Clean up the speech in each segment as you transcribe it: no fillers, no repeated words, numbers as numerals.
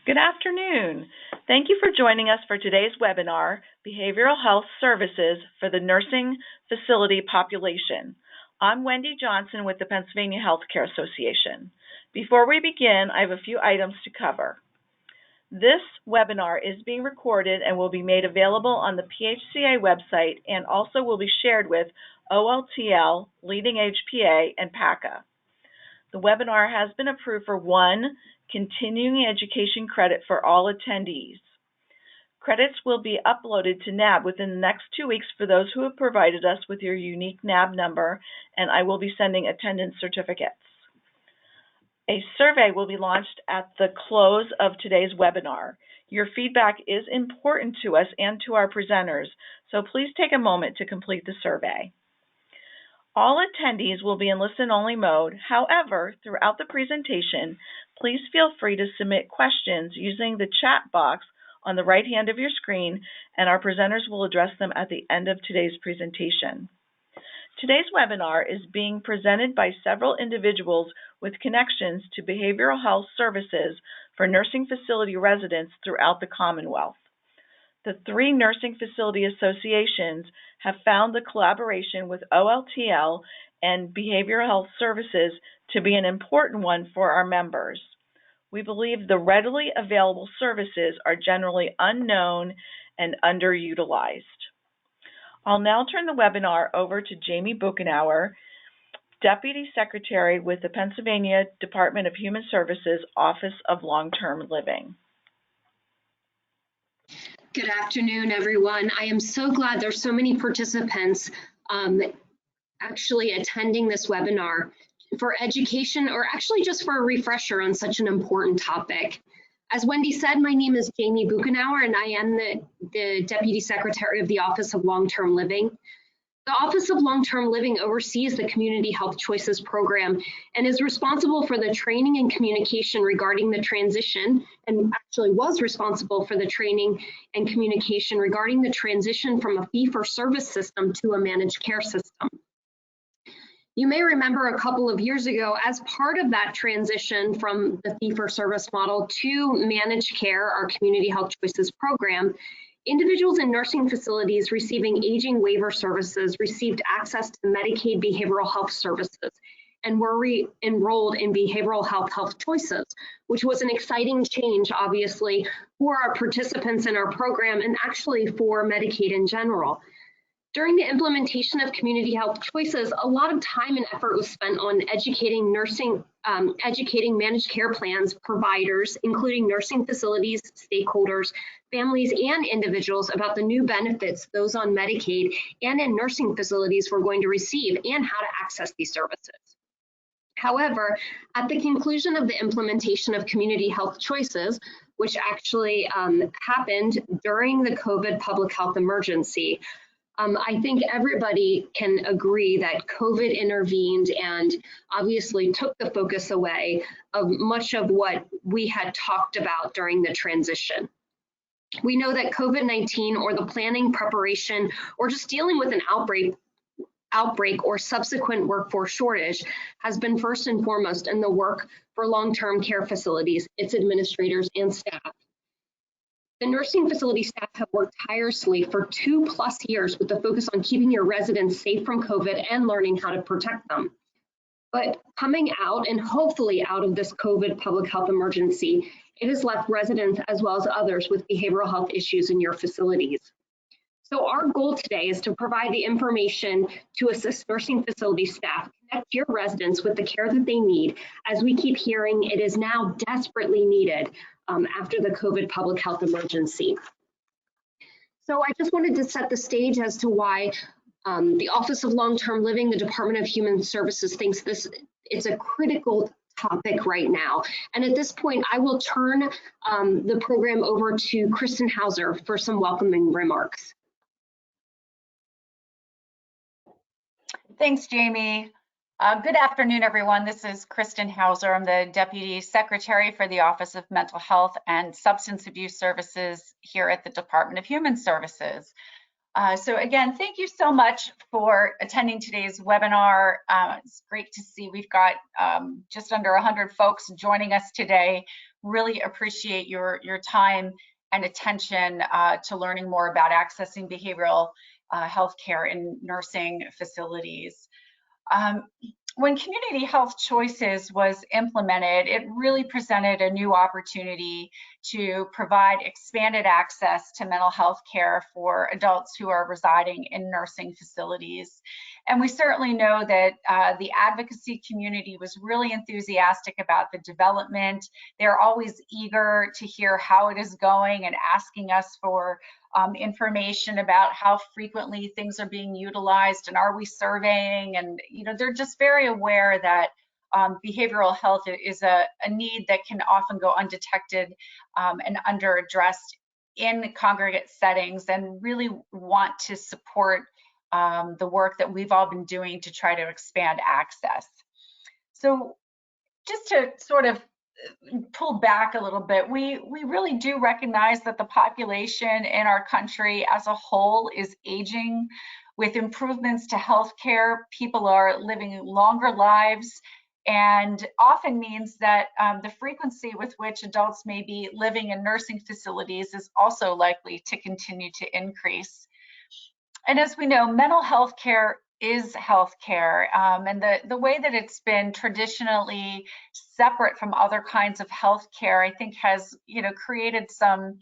Good afternoon. Thank you for joining us for today's webinar, Behavioral Health Services for the Nursing Facility Population. I'm Wendy Johnson with the Pennsylvania Healthcare Association. Before we begin, I have a few items to cover. This webinar is being recorded and will be made available on the PHCA website and also will be shared with OLTL, LeadingAge PA, and PHCA. The webinar has been approved for one continuing education credit for all attendees. Credits will be uploaded to NAB within the next 2 weeks for those who have provided us with your unique NAB number, and I will be sending attendance certificates. A survey will be launched at the close of today's webinar. Your feedback is important to us and to our presenters, so please take a moment to complete the survey. All attendees will be in listen-only mode. However, throughout the presentation, please feel free to submit questions using the chat box on the right hand of your screen, and our presenters will address them at the end of today's presentation. Today's webinar is being presented by several individuals with connections to behavioral health services for nursing facility residents throughout the Commonwealth. The 3 nursing facility associations have found the collaboration with OLTL and behavioral health services to be an important one for our members. We believe the readily available services are generally unknown and underutilized. I'll now turn the webinar over to Jamie Buchenauer, Deputy Secretary with the Pennsylvania Department of Human Services Office of Long-Term Living. Good afternoon, everyone. I am so glad there's so many participants actually attending this webinar for education, or actually just for a refresher on such an important topic. As Wendy said, my name is Jamie Buchenauer, and I am the Deputy Secretary of the Office of Long-Term Living. The Office of Long-Term Living oversees the Community Health Choices program and is responsible for the training and communication regarding the transition, and actually was responsible for the training and communication regarding the transition from a fee-for-service system to a managed care system. You may remember a couple of years ago, as part of that transition from the fee-for-service model to managed care, our Community Health Choices program, individuals in nursing facilities receiving aging waiver services received access to Medicaid behavioral health services and were re-enrolled in Behavioral Health Choices, which was an exciting change, obviously, for our participants in our program and actually for Medicaid in general. During the implementation of Community Health Choices, a lot of time and effort was spent on educating managed care plans providers, including nursing facilities, stakeholders, families, and individuals about the new benefits those on Medicaid and in nursing facilities were going to receive and how to access these services. However, at the conclusion of the implementation of Community Health Choices, which actually happened during the COVID public health emergency, I think everybody can agree that COVID intervened and obviously took the focus away of much of what we had talked about during the transition. We know that COVID-19, or the planning, preparation, or just dealing with an outbreak or subsequent workforce shortage has been first and foremost in the work for long-term care facilities, its administrators and staff. The nursing facility staff have worked tirelessly for 2+ years with the focus on keeping your residents safe from COVID and learning how to protect them. But coming out and hopefully out of this COVID public health emergency, it has left residents as well as others with behavioral health issues in your facilities. So our goal today is to provide the information to assist nursing facility staff, connect your residents with the care that they need, as we keep hearing it is now desperately needed after the COVID public health emergency. So I just wanted to set the stage as to why the Office of Long-Term Living, the Department of Human Services thinks it's a critical topic right now. And at this point, I will turn the program over to Kristen Hauser for some welcoming remarks. Thanks, Jamie. Good afternoon, everyone. This is Kristen Hauser. I'm the Deputy Secretary for the Office of Mental Health and Substance Abuse Services here at the Department of Human Services. So again, thank you so much for attending today's webinar. It's great to see we've got just under 100 folks joining us today. really appreciate your time and attention to learning more about accessing behavioral health care in nursing facilities. When Community Health Choices was implemented, it really presented a new opportunity to provide expanded access to mental health care for adults who are residing in nursing facilities. And we certainly know that the advocacy community was really enthusiastic about the development. They're always eager to hear how it is going and asking us for information about how frequently things are being utilized and are we surveying, and they're just very aware that behavioral health is a need that can often go undetected and underaddressed in congregate settings, and really want to support the work that we've all been doing to try to expand access. So just to sort of pull back a little bit, we really do recognize that the population in our country as a whole is aging. With improvements to healthcare, people are living longer lives, and often means that the frequency with which adults may be living in nursing facilities is also likely to continue to increase. And as we know, mental health care is healthcare, and the way that it's been traditionally separate from other kinds of healthcare, I think, has created some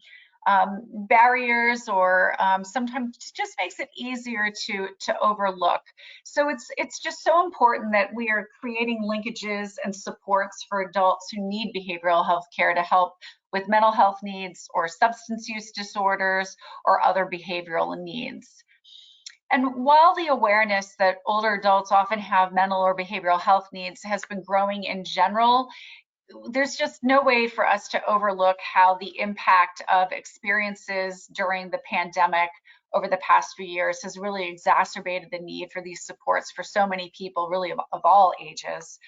barriers, or sometimes just makes it easier to overlook. So it's just so important that we are creating linkages and supports for adults who need behavioral health care to help with mental health needs or substance use disorders or other behavioral needs. And while the awareness that older adults often have mental or behavioral health needs has been growing in general, there's just no way for us to overlook how the impact of experiences during the pandemic over the past few years has really exacerbated the need for these supports for so many people, really of all ages.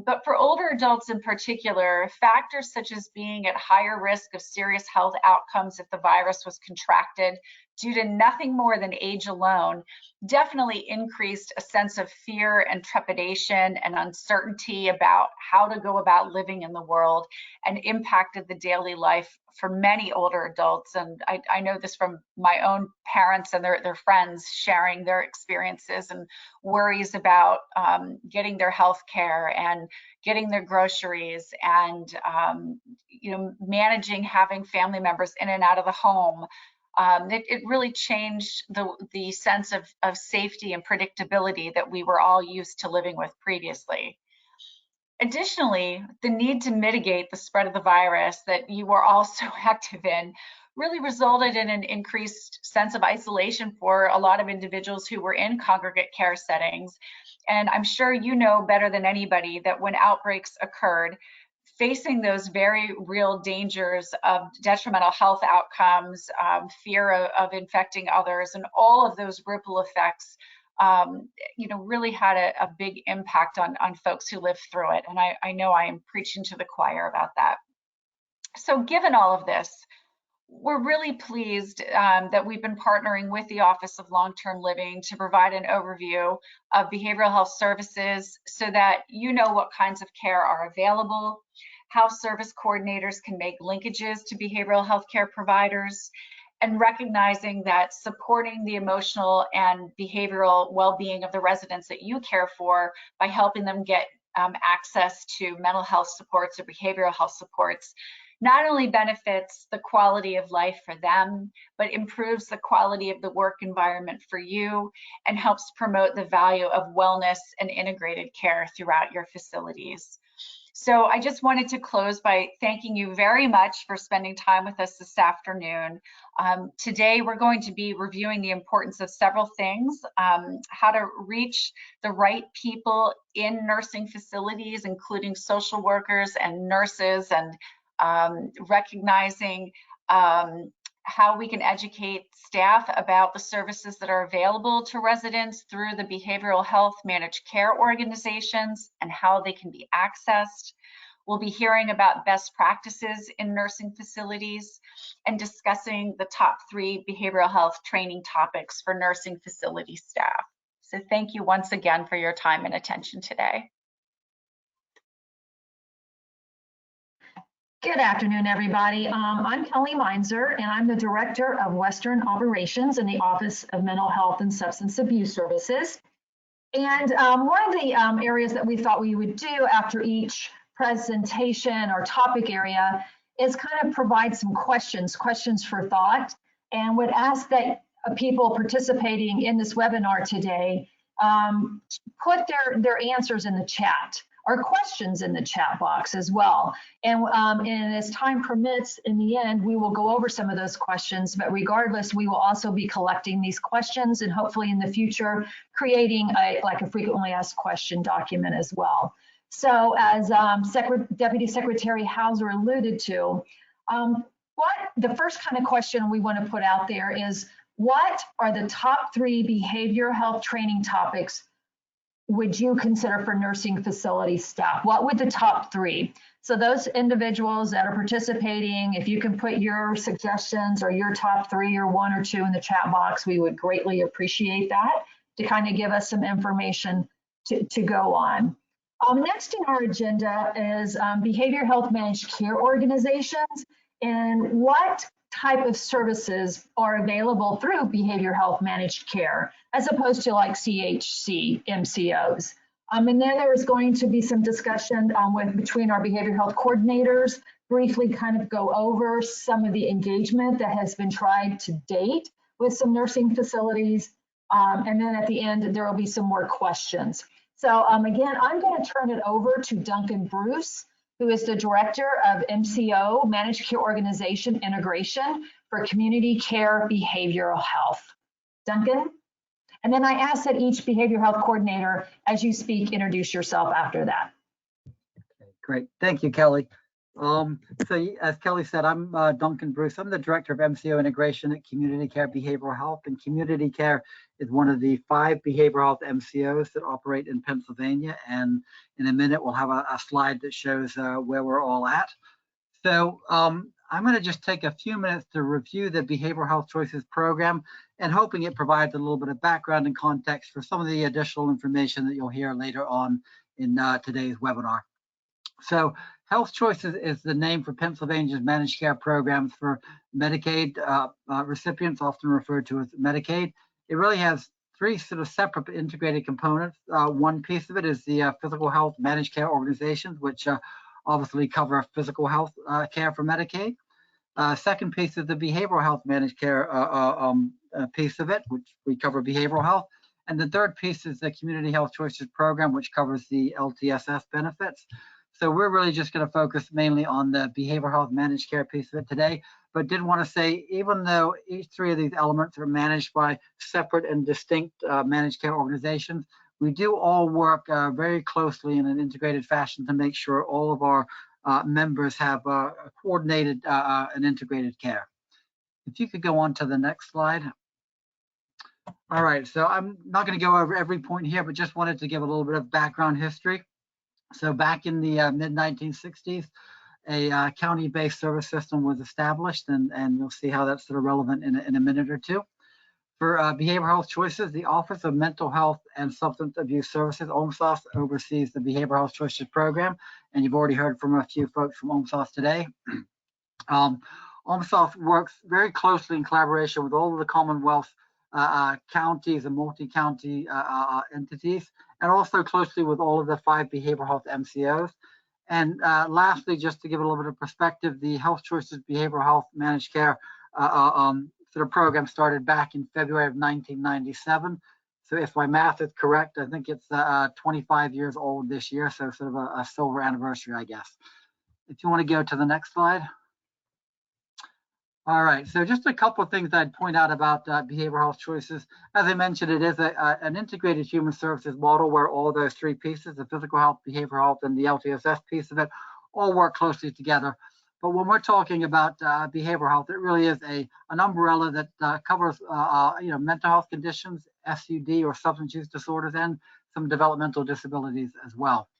But for older adults in particular, factors such as being at higher risk of serious health outcomes if the virus was contracted due to nothing more than age alone definitely increased a sense of fear and trepidation and uncertainty about how to go about living in the world, and impacted the daily life for many older adults. And I know this from my own parents and their friends sharing their experiences and worries about getting their health care and getting their groceries, and managing having family members in and out of the home. It really changed the sense of safety and predictability that we were all used to living with previously. Additionally, the need to mitigate the spread of the virus that you were all so active in really resulted in an increased sense of isolation for a lot of individuals who were in congregate care settings. And I'm sure you know better than anybody that when outbreaks occurred, facing those very real dangers of detrimental health outcomes, fear of infecting others, and all of those ripple effects, really had a big impact on folks who lived through it. And I know I am preaching to the choir about that. So given all of this, we're really pleased that we've been partnering with the Office of Long-Term Living to provide an overview of behavioral health services so that you know what kinds of care are available, how service coordinators can make linkages to behavioral health care providers, and recognizing that supporting the emotional and behavioral well-being of the residents that you care for by helping them get access to mental health supports or behavioral health supports not only benefits the quality of life for them, but improves the quality of the work environment for you and helps promote the value of wellness and integrated care throughout your facilities. So I just wanted to close by thanking you very much for spending time with us this afternoon. Today, we're going to be reviewing the importance of several things, how to reach the right people in nursing facilities, including social workers and nurses, and recognizing how we can educate staff about the services that are available to residents through the behavioral health managed care organizations and how they can be accessed. We'll be hearing about best practices in nursing facilities and discussing the top 3 behavioral health training topics for nursing facility staff. So thank you once again for your time and attention today. Good afternoon, everybody. I'm Kelly Meinzer, and I'm the Director of Western Operations in the Office of Mental Health and Substance Abuse Services. And one of the areas that we thought we would do after each presentation or topic area is kind of provide some questions for thought, and would ask that people participating in this webinar today put their answers in the chat, or questions in the chat box as well. And as time permits, in the end, we will go over some of those questions, but regardless, we will also be collecting these questions and hopefully in the future, creating a frequently asked question document as well. So as Deputy Secretary Hauser alluded to, the first kind of question we want to put out there is, what are the top 3 behavioral health training topics would you consider for nursing facility staff? What would the top 3? So those individuals that are participating, if you can put your suggestions or your top 3 or 1 or 2 in the chat box, we would greatly appreciate that to kind of give us some information to go on. Next in our agenda is behavioral health managed care organizations, and what type of services are available through behavioral health managed care, as opposed to like CHC MCOs. And then there is going to be some discussion between our behavioral health coordinators, briefly kind of go over some of the engagement that has been tried to date with some nursing facilities. And then at the end, there will be some more questions. So again, I'm going to turn it over to Duncan Bruce, who is the Director of MCO, Managed Care Organization Integration for Community Care Behavioral Health. Duncan? And then I ask that each behavioral health coordinator, as you speak, introduce yourself after that. Okay, great. Thank you, Kelly. So as Kelly said, I'm Duncan Bruce. I'm the Director of MCO Integration at Community Care Behavioral Health, and Community Care is one of the 5 behavioral health MCOs that operate in Pennsylvania. And in a minute, we'll have a slide that shows where we're all at. So I'm going to just take a few minutes to review the Behavioral Health Choices program, and hoping it provides a little bit of background and context for some of the additional information that you'll hear later on in today's webinar. So Health Choices is the name for Pennsylvania's managed care programs for Medicaid recipients, often referred to as Medicaid. It really has 3 sort of separate but integrated components. One piece of it is the physical health managed care organizations, which obviously cover physical health care for Medicaid. Second piece is the behavioral health managed care piece of it, which we cover behavioral health. And the third piece is the Community Health Choices program, which covers the LTSS benefits. So we're really just going to focus mainly on the behavioral health managed care piece of it today, but did want to say, even though each 3 of these elements are managed by separate and distinct managed care organizations, we do all work very closely in an integrated fashion to make sure all of our members have coordinated and integrated care. If you could go on to the next slide. All right, so I'm not going to go over every point here, but just wanted to give a little bit of background history. So back in the mid-1960s, a county-based service system was established, and you'll see how that's sort of relevant in a minute or two. For Behavioral Health Choices, the Office of Mental Health and Substance Abuse Services, OMHSAS, oversees the Behavioral Health Choices program, and you've already heard from a few folks from OMHSAS today. OMHSAS works very closely in collaboration with all of the Commonwealth counties and multi-county entities, and also closely with all of the 5 behavioral health MCOs. And lastly, just to give a little bit of perspective, the Health Choices Behavioral Health Managed Care sort of program started back in February of 1997. So if my math is correct, I think it's 25 years old this year, so sort of a silver anniversary, I guess. If you want to go to the next slide. All right, so just a couple of things I'd point out about Behavioral Health Choices. As I mentioned, it is an integrated human services model where all those 3 pieces, the physical health, behavioral health, and the LTSS piece of it, all work closely together. But when we're talking about behavioral health, it really is an umbrella that covers mental health conditions, SUD or substance use disorders, and some developmental disabilities as well.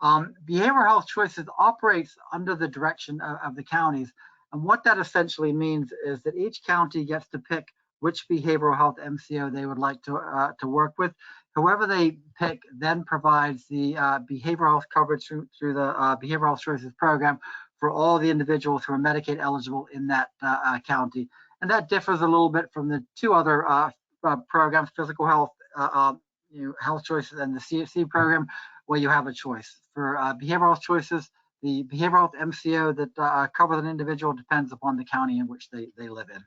Behavioral Health Choices operates under the direction of the counties. And what that essentially means is that each county gets to pick which behavioral health MCO they would like to work with. Whoever they pick then provides the behavioral health coverage through the Behavioral Health Choices program for all the individuals who are Medicaid eligible in that county. And that differs a little bit from the two other programs, physical health, health choices, and the CHC program, where you have a choice. For behavioral health choices, the behavioral health MCO that covers an individual depends upon the county in which they live in.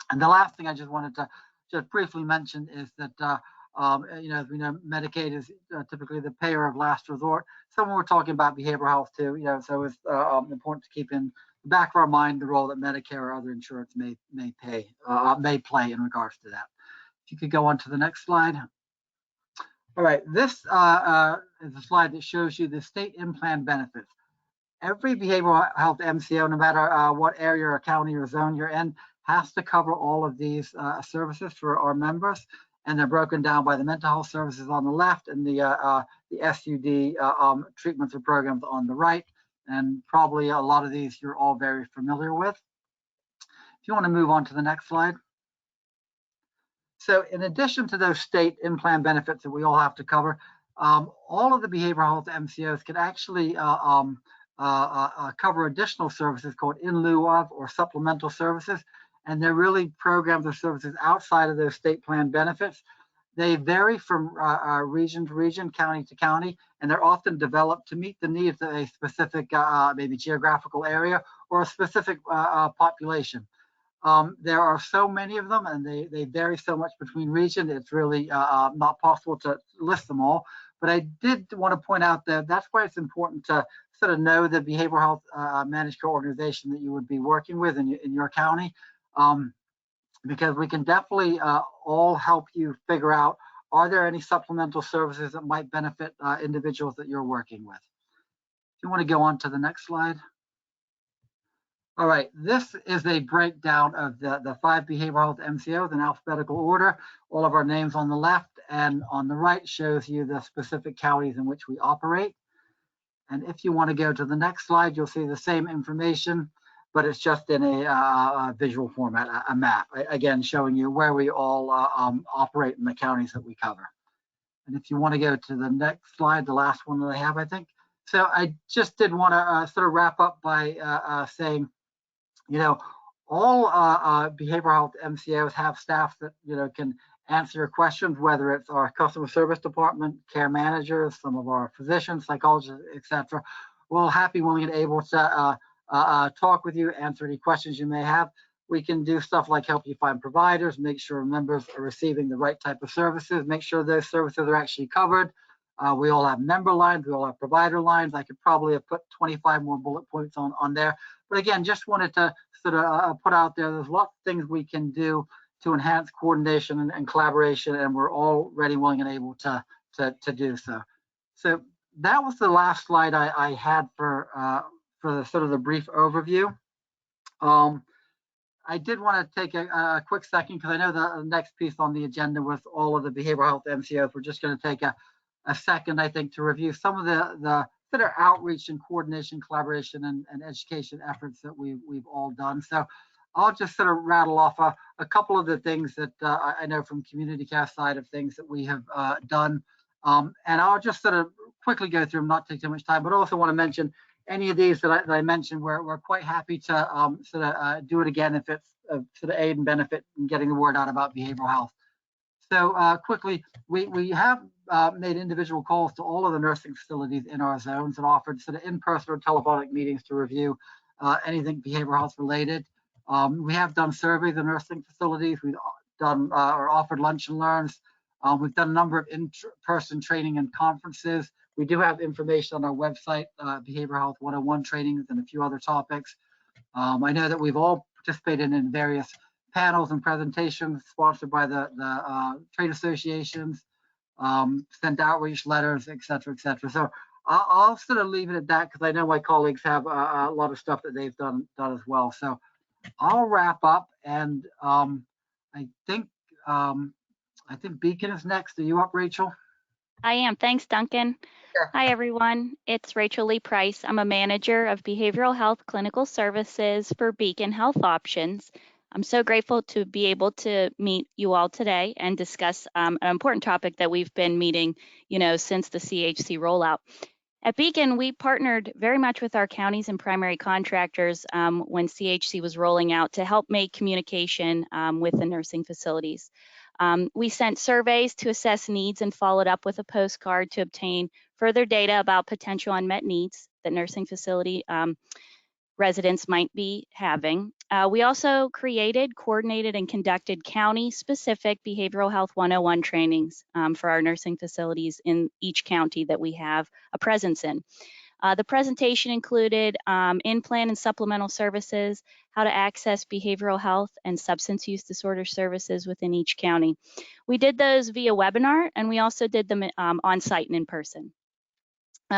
And the last thing I just wanted to just briefly mention is that, as we know, Medicaid is typically the payer of last resort. So when we're talking about behavioral health too, so it's important to keep in the back of our mind the role that Medicare or other insurance may play in regards to that. If you could go on to the next slide. All right, this is a slide that shows you the state in-plan benefits. Every behavioral health MCO, no matter what area or county or zone you're in, has to cover all of these services for our members, and they're broken down by the mental health services on the left and the SUD treatments or programs on the right. And probably a lot of these you're all very familiar with. If you want to move on to the next slide. So in addition to those state in-plan benefits that we all have to cover, all of the behavioral health MCOs can actually cover additional services called in lieu of or supplemental services. And they're really programs or services outside of those state plan benefits. They vary from region to region, county to county, and they're often developed to meet the needs of a specific maybe geographical area or a specific population. There are so many of them, and they vary so much between region. It's really not possible to list them all. But I did want to point out that that's why it's important to sort of know the behavioral health managed care organization that you would be working with in your county, because we can definitely all help you figure out, are there any supplemental services that might benefit individuals that you're working with? If you want to go on to the next slide. All right, this is a breakdown of the 5 behavioral health MCOs in alphabetical order. All of our names on the left, and on the right shows you the specific counties in which we operate. And if you want to go to the next slide, you'll see the same information, but it's just in a visual format, a map, again, showing you where we all operate in the counties that we cover. And if you want to go to the next slide, the last one that I have, I think. So I just did want to sort of wrap up by saying, all behavioral health MCOs have staff that, can answer your questions, whether it's our customer service department, care managers, some of our physicians, psychologists, etc. We're all happy, willing, and able to talk with you, answer any questions you may have. We can do stuff like help you find providers, make sure members are receiving the right type of services, make sure those services are actually covered. We all have member lines, we all have provider lines. I could probably have put 25 more bullet points on there. But again, just wanted to sort of put out there, there's lots of things we can do to enhance coordination and collaboration, and we're all ready, willing, and able to do so. So that was the last slide I had for the sort of the brief overview. I did want to take a quick second, because I know the next piece on the agenda was all of the behavioral health MCOs. We're just going to take a second, I think, to review some of the sort of outreach and coordination, collaboration, and education efforts that we've all done. So I'll just sort of rattle off a couple of the things that I know from community care side of things that we have done. And I'll just sort of quickly go through them, not take too much time, but also want to mention any of these that I mentioned, we're quite happy to sort of do it again if it's sort of aid and benefit in getting the word out about behavioral health. So quickly, we have made individual calls to all of the nursing facilities in our zones and offered sort of in-person or telephonic meetings to review anything behavioral health related. We have done surveys in nursing facilities. We've done or offered lunch and learns. We've done a number of in-person training and conferences. We do have information on our website, Behavioral Health 101 trainings and a few other topics. I know that we've all participated in various panels and presentations sponsored by the trade associations, sent outreach letters, et cetera, et cetera. So I'll sort of leave it at that, because I know my colleagues have a lot of stuff that they've done as well. So I'll wrap up, and I think Beacon is next. Are you up, Rachel? I am. Thanks, Duncan. Sure. Hi, everyone. It's Rachel Lee Price. I'm a manager of behavioral health clinical services for Beacon Health Options. I'm so grateful to be able to meet you all today and discuss an important topic that we've been meeting, since the CHC rollout. At Beacon, we partnered very much with our counties and primary contractors when CHC was rolling out to help make communication with the nursing facilities. We sent surveys to assess needs and followed up with a postcard to obtain further data about potential unmet needs that nursing facility residents might be having. We also created, coordinated, and conducted county-specific behavioral health 101 trainings for our nursing facilities in each county that we have a presence in. The presentation included in-plan and supplemental services, how to access behavioral health and substance use disorder services within each county. We did those via webinar, and we also did them on-site and in person.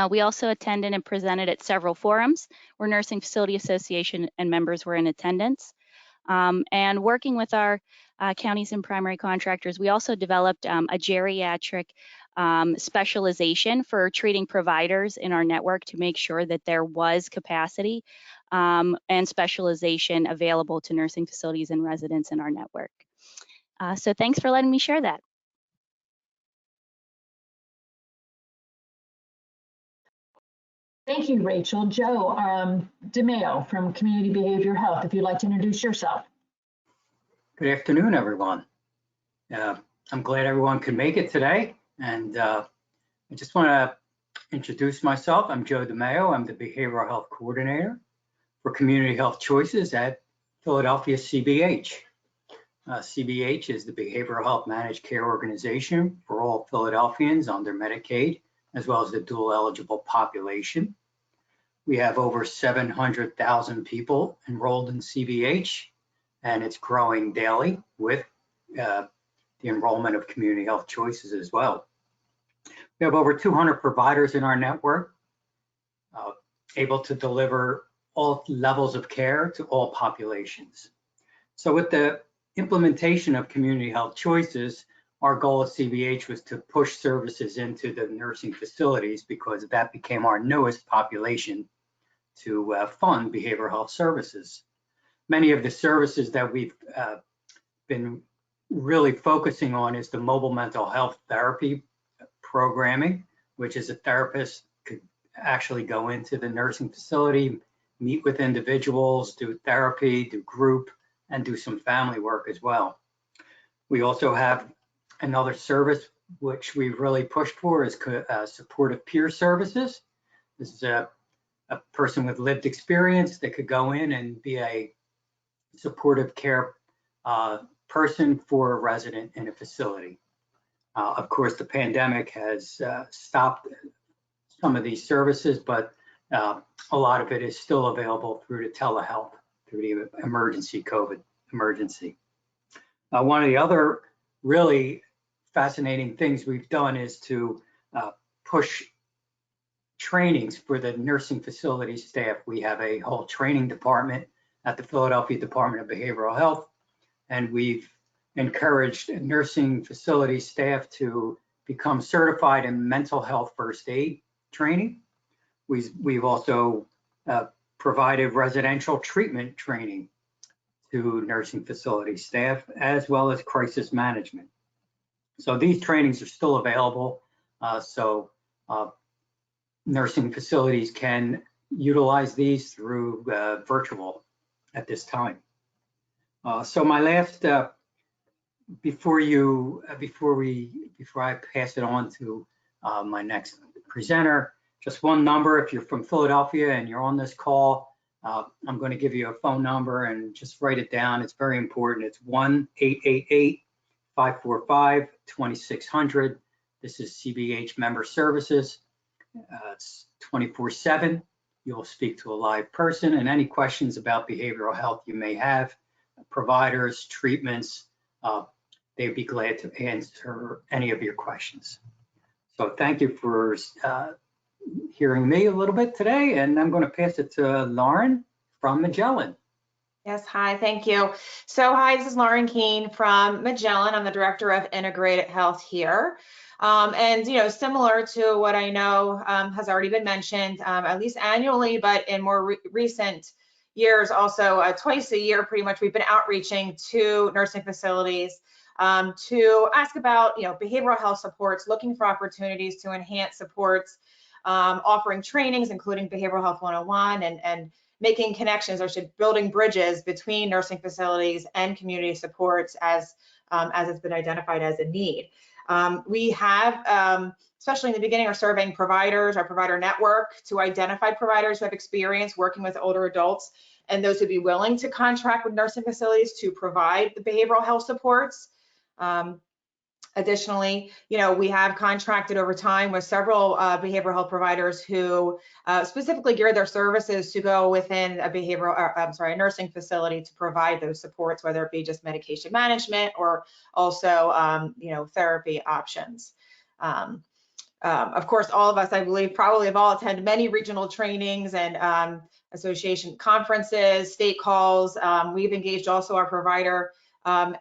We also attended and presented at several forums where Nursing Facility Association and members were in attendance. And working with our counties and primary contractors, we also developed a geriatric specialization for treating providers in our network to make sure that there was capacity and specialization available to nursing facilities and residents in our network. So thanks for letting me share that. Thank you, Rachel. Joe DeMeo from Community Behavioral Health, if you'd like to introduce yourself. Good afternoon, everyone. I'm glad everyone could make it today. And I just want to introduce myself. I'm Joe DeMeo. I'm the Behavioral Health Coordinator for Community HealthChoices at Philadelphia CBH. CBH is the Behavioral Health Managed Care Organization for all Philadelphians under Medicaid, as well as the dual eligible population. We have over 700,000 people enrolled in CBH, and it's growing daily with the enrollment of Community HealthChoices as well. We have over 200 providers in our network, able to deliver all levels of care to all populations. So with the implementation of Community HealthChoices, our goal at CBH was to push services into the nursing facilities because that became our newest population to fund behavioral health services. Many of the services that we've been really focusing on is the mobile mental health therapy programming, which is a therapist could actually go into the nursing facility, meet with individuals, do therapy, do group, and do some family work as well. We also have another service which we've really pushed for is supportive peer services. This is a person with lived experience that could go in and be a supportive care person for a resident in a facility. Of course, the pandemic has stopped some of these services, but a lot of it is still available through the telehealth, through the emergency COVID emergency. One of the other really fascinating things we've done is to push trainings for the nursing facility staff. We have a whole training department at the Philadelphia Department of Behavioral Health, and we've encouraged nursing facility staff to become certified in mental health first aid training. We've also provided residential treatment training to nursing facility staff, as well as crisis management. So these trainings are still available, so nursing facilities can utilize these through virtual at this time. So my last, before I pass it on to my next presenter, just one number. If you're from Philadelphia and you're on this call, I'm going to give you a phone number and just write it down. It's very important. It's 1-888-545-2600. This is CBH Member Services. It's 24/7. You'll speak to a live person, and any questions about behavioral health you may have, providers, treatments, they'd be glad to answer any of your questions. So thank you for hearing me a little bit today, and I'm going to pass it to Lauren from Magellan. Yes, hi, thank you. So hi, this is Lauren Keene from Magellan. I'm the Director of Integrated Health here. And, you know, similar to what I know has already been mentioned, at least annually, but in more recent years, also twice a year, pretty much, we've been outreaching to nursing facilities to ask about, you know, behavioral health supports, looking for opportunities to enhance supports offering trainings, including Behavioral Health 101, and making connections or building bridges between nursing facilities and community supports as it's been identified as a need. We have, especially in the beginning, are surveying providers, our provider network, to identify providers who have experience working with older adults and those who'd be willing to contract with nursing facilities to provide the behavioral health supports. Additionally, we have contracted over time with several behavioral health providers who specifically gear their services to go within a nursing facility to provide those supports, whether it be just medication management or also, therapy options. Of course, all of us, I believe, probably have all attended many regional trainings and association conferences, state calls. We've engaged also our provider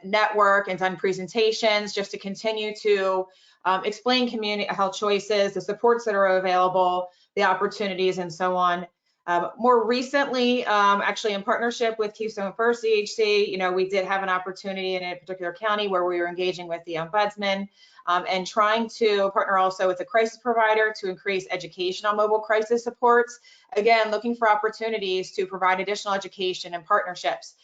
network and done presentations just to continue to explain community health choices, the supports that are available, the opportunities, and so on. More recently, actually in partnership with Keystone First CHC, we did have an opportunity in a particular county where we were engaging with the ombudsman and trying to partner also with a crisis provider to increase education on mobile crisis supports. Again, looking for opportunities to provide additional education and partnerships.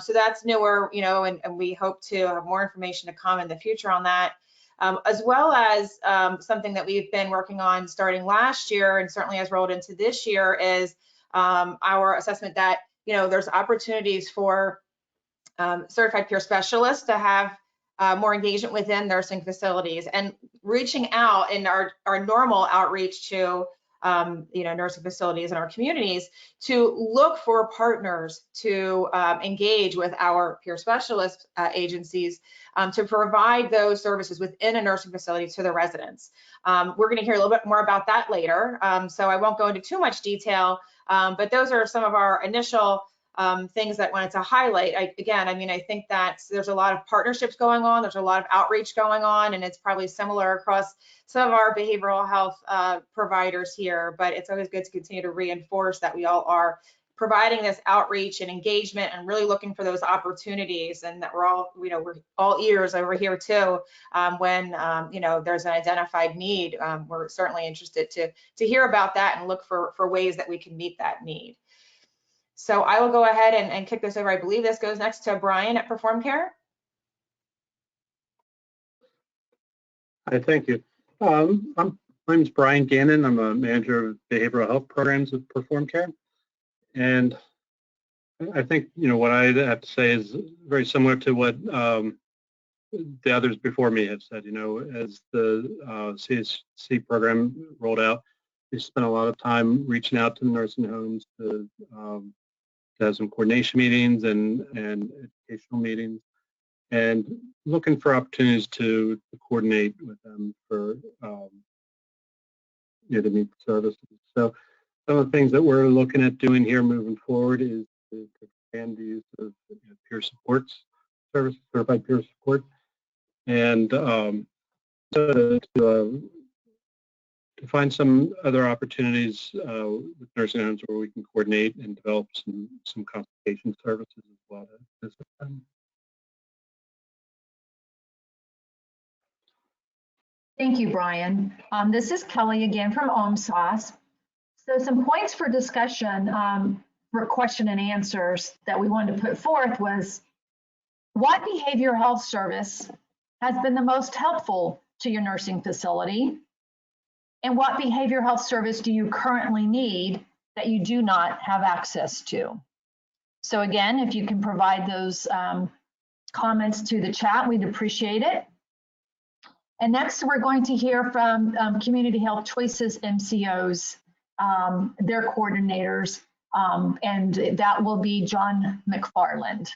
So that's newer, and we hope to have more information to come in the future on that. As well as something that we've been working on starting last year and certainly has rolled into this year is our assessment that, there's opportunities for certified peer specialists to have more engagement within nursing facilities and reaching out in our normal outreach to nursing facilities in our communities to look for partners to engage with our peer specialist agencies to provide those services within a nursing facility to the residents. We're going to hear a little bit more about that later, so I won't go into too much detail, but those are some of our initial things that I wanted to highlight. I think that there's a lot of partnerships going on, there's a lot of outreach going on, and it's probably similar across some of our behavioral health providers here, but it's always good to continue to reinforce that we all are providing this outreach and engagement and really looking for those opportunities, and that we're all ears over here too when there's an identified need. We're certainly interested to hear about that and look for ways that we can meet that need. So I will go ahead and kick this over. I believe this goes next to Brian at Perform Care. Hi, thank you. My name is Brian Gannon. I'm a manager of behavioral health programs at Perform Care. And I think, what I have to say is very similar to what the others before me have said. As the CHC program rolled out, we spent a lot of time reaching out to the nursing homes to have some coordination meetings and educational meetings, and looking for opportunities to coordinate with them for to meet the services. So some of the things that we're looking at doing here moving forward is to expand the use of peer supports services, certified peer support, and to find some other opportunities with nursing homes where we can coordinate and develop some consultation services as well. Thank you, Brian. This is Kelly again from OMHSAS. So some points for discussion for question and answers that we wanted to put forth was, what behavioral health service has been the most helpful to your nursing facility? And what behavioral health service do you currently need that you do not have access to? So again, if you can provide those comments to the chat, we'd appreciate it. And next, we're going to hear from Community HealthChoices MCOs, their coordinators, and that will be John McFarland.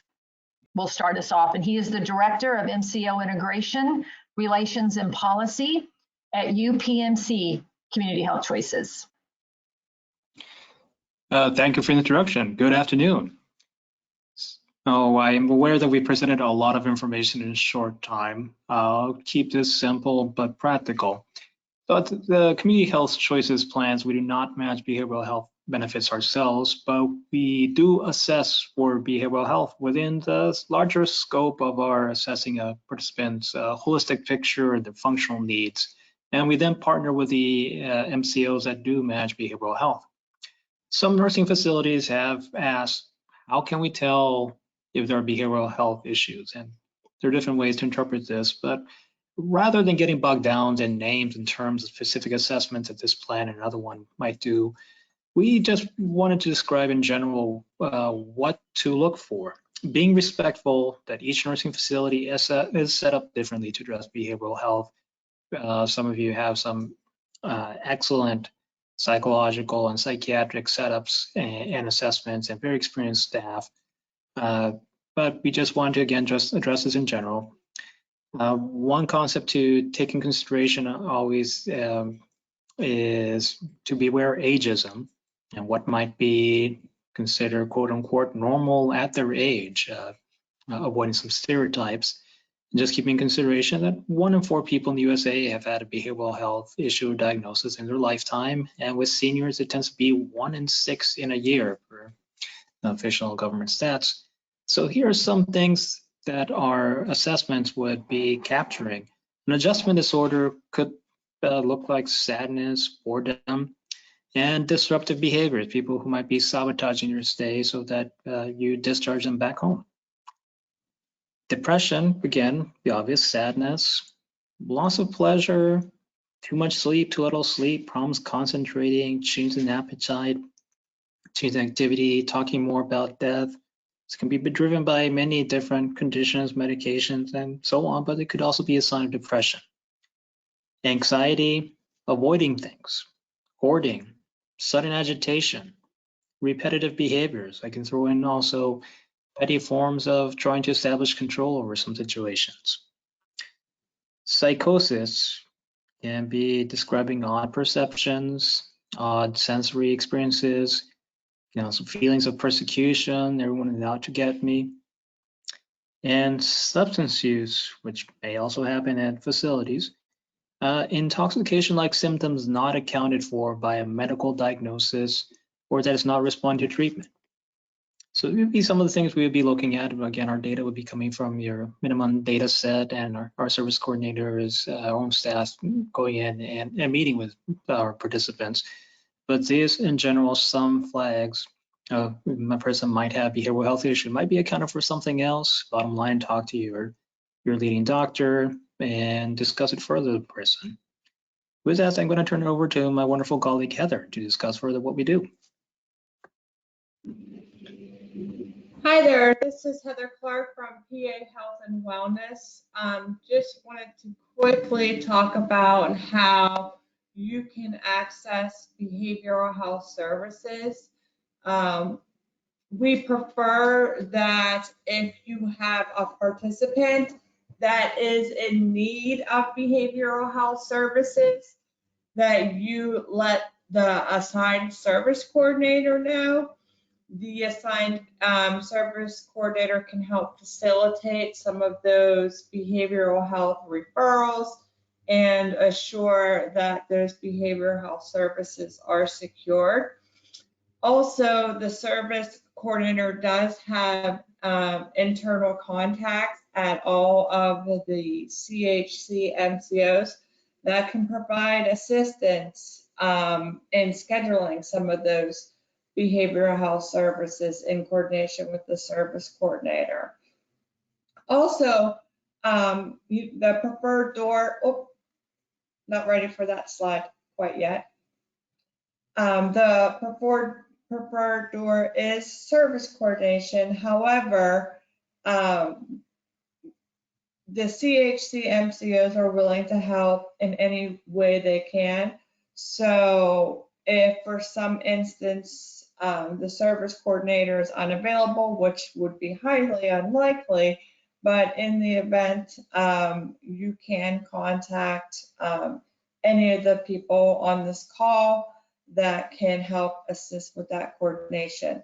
Will start us off, and he is the Director of MCO Integration, Relations and Policy at UPMC Community HealthChoices. Thank you for the introduction. Good afternoon. So I am aware that we presented a lot of information in a short time. I'll keep this simple but practical. So at the Community Health Choices plans, we do not manage behavioral health benefits ourselves, but we do assess for behavioral health within the larger scope of our assessing a participant's holistic picture, their functional needs, And we then partner with the MCOs that do manage behavioral health. Some nursing facilities have asked, how can we tell if there are behavioral health issues? And there are different ways to interpret this, but rather than getting bogged down in names and terms of specific assessments that this plan and another one might do, we just wanted to describe in general what to look for, being respectful that each nursing facility is set up differently to address behavioral health. Some of you have some excellent psychological and psychiatric setups and assessments and very experienced staff. But we just want to, again, just address this in general. One concept to take in consideration always is to beware ageism and what might be considered quote unquote normal at their age, avoiding some stereotypes. And just keeping in consideration that 1 in 4 people in the USA have had a behavioral health issue or diagnosis in their lifetime. And with seniors, it tends to be 1 in 6 in a year for official government stats. So here are some things that our assessments would be capturing. An adjustment disorder could look like sadness, boredom, and disruptive behaviors, people who might be sabotaging your stay so that you discharge them back home. Depression, again, the obvious, sadness, loss of pleasure, too much sleep, too little sleep, problems concentrating, change in appetite, change in activity, talking more about death. This can be driven by many different conditions, medications, and so on, but it could also be a sign of depression. Anxiety, avoiding things, hoarding, sudden agitation, repetitive behaviors. I can throw in also petty forms of trying to establish control over some situations. Psychosis can be describing odd perceptions, odd sensory experiences, some feelings of persecution, everyone is out to get me. And substance use, which may also happen at facilities. Intoxication-like symptoms not accounted for by a medical diagnosis or that is not responding to treatment. So it would be some of the things we would be looking at. Again, our data would be coming from your minimum data set, and our service coordinators, our own staff going in and meeting with our participants. But these, in general, some flags. A person might have behavioral health issue, might be accounted for something else. Bottom line, talk to your leading doctor and discuss it further with the person. With that, I'm going to turn it over to my wonderful colleague, Heather, to discuss further what we do. Hi there, this is Heather Clark from PA Health and Wellness. Just wanted to quickly talk about how you can access behavioral health services. We prefer that if you have a participant that is in need of behavioral health services, that you let the assigned service coordinator know. The assigned service coordinator can help facilitate some of those behavioral health referrals and assure that those behavioral health services are secured. Also, the service coordinator does have internal contacts at all of the CHC MCOs that can provide assistance in scheduling some of those behavioral health services in coordination with the service coordinator. Also, the preferred door, not ready for that slide quite yet. The preferred door is service coordination. However, the CHC MCOs are willing to help in any way they can. So if for some instance the service coordinator is unavailable, which would be highly unlikely, but in the event you can contact any of the people on this call that can help assist with that coordination.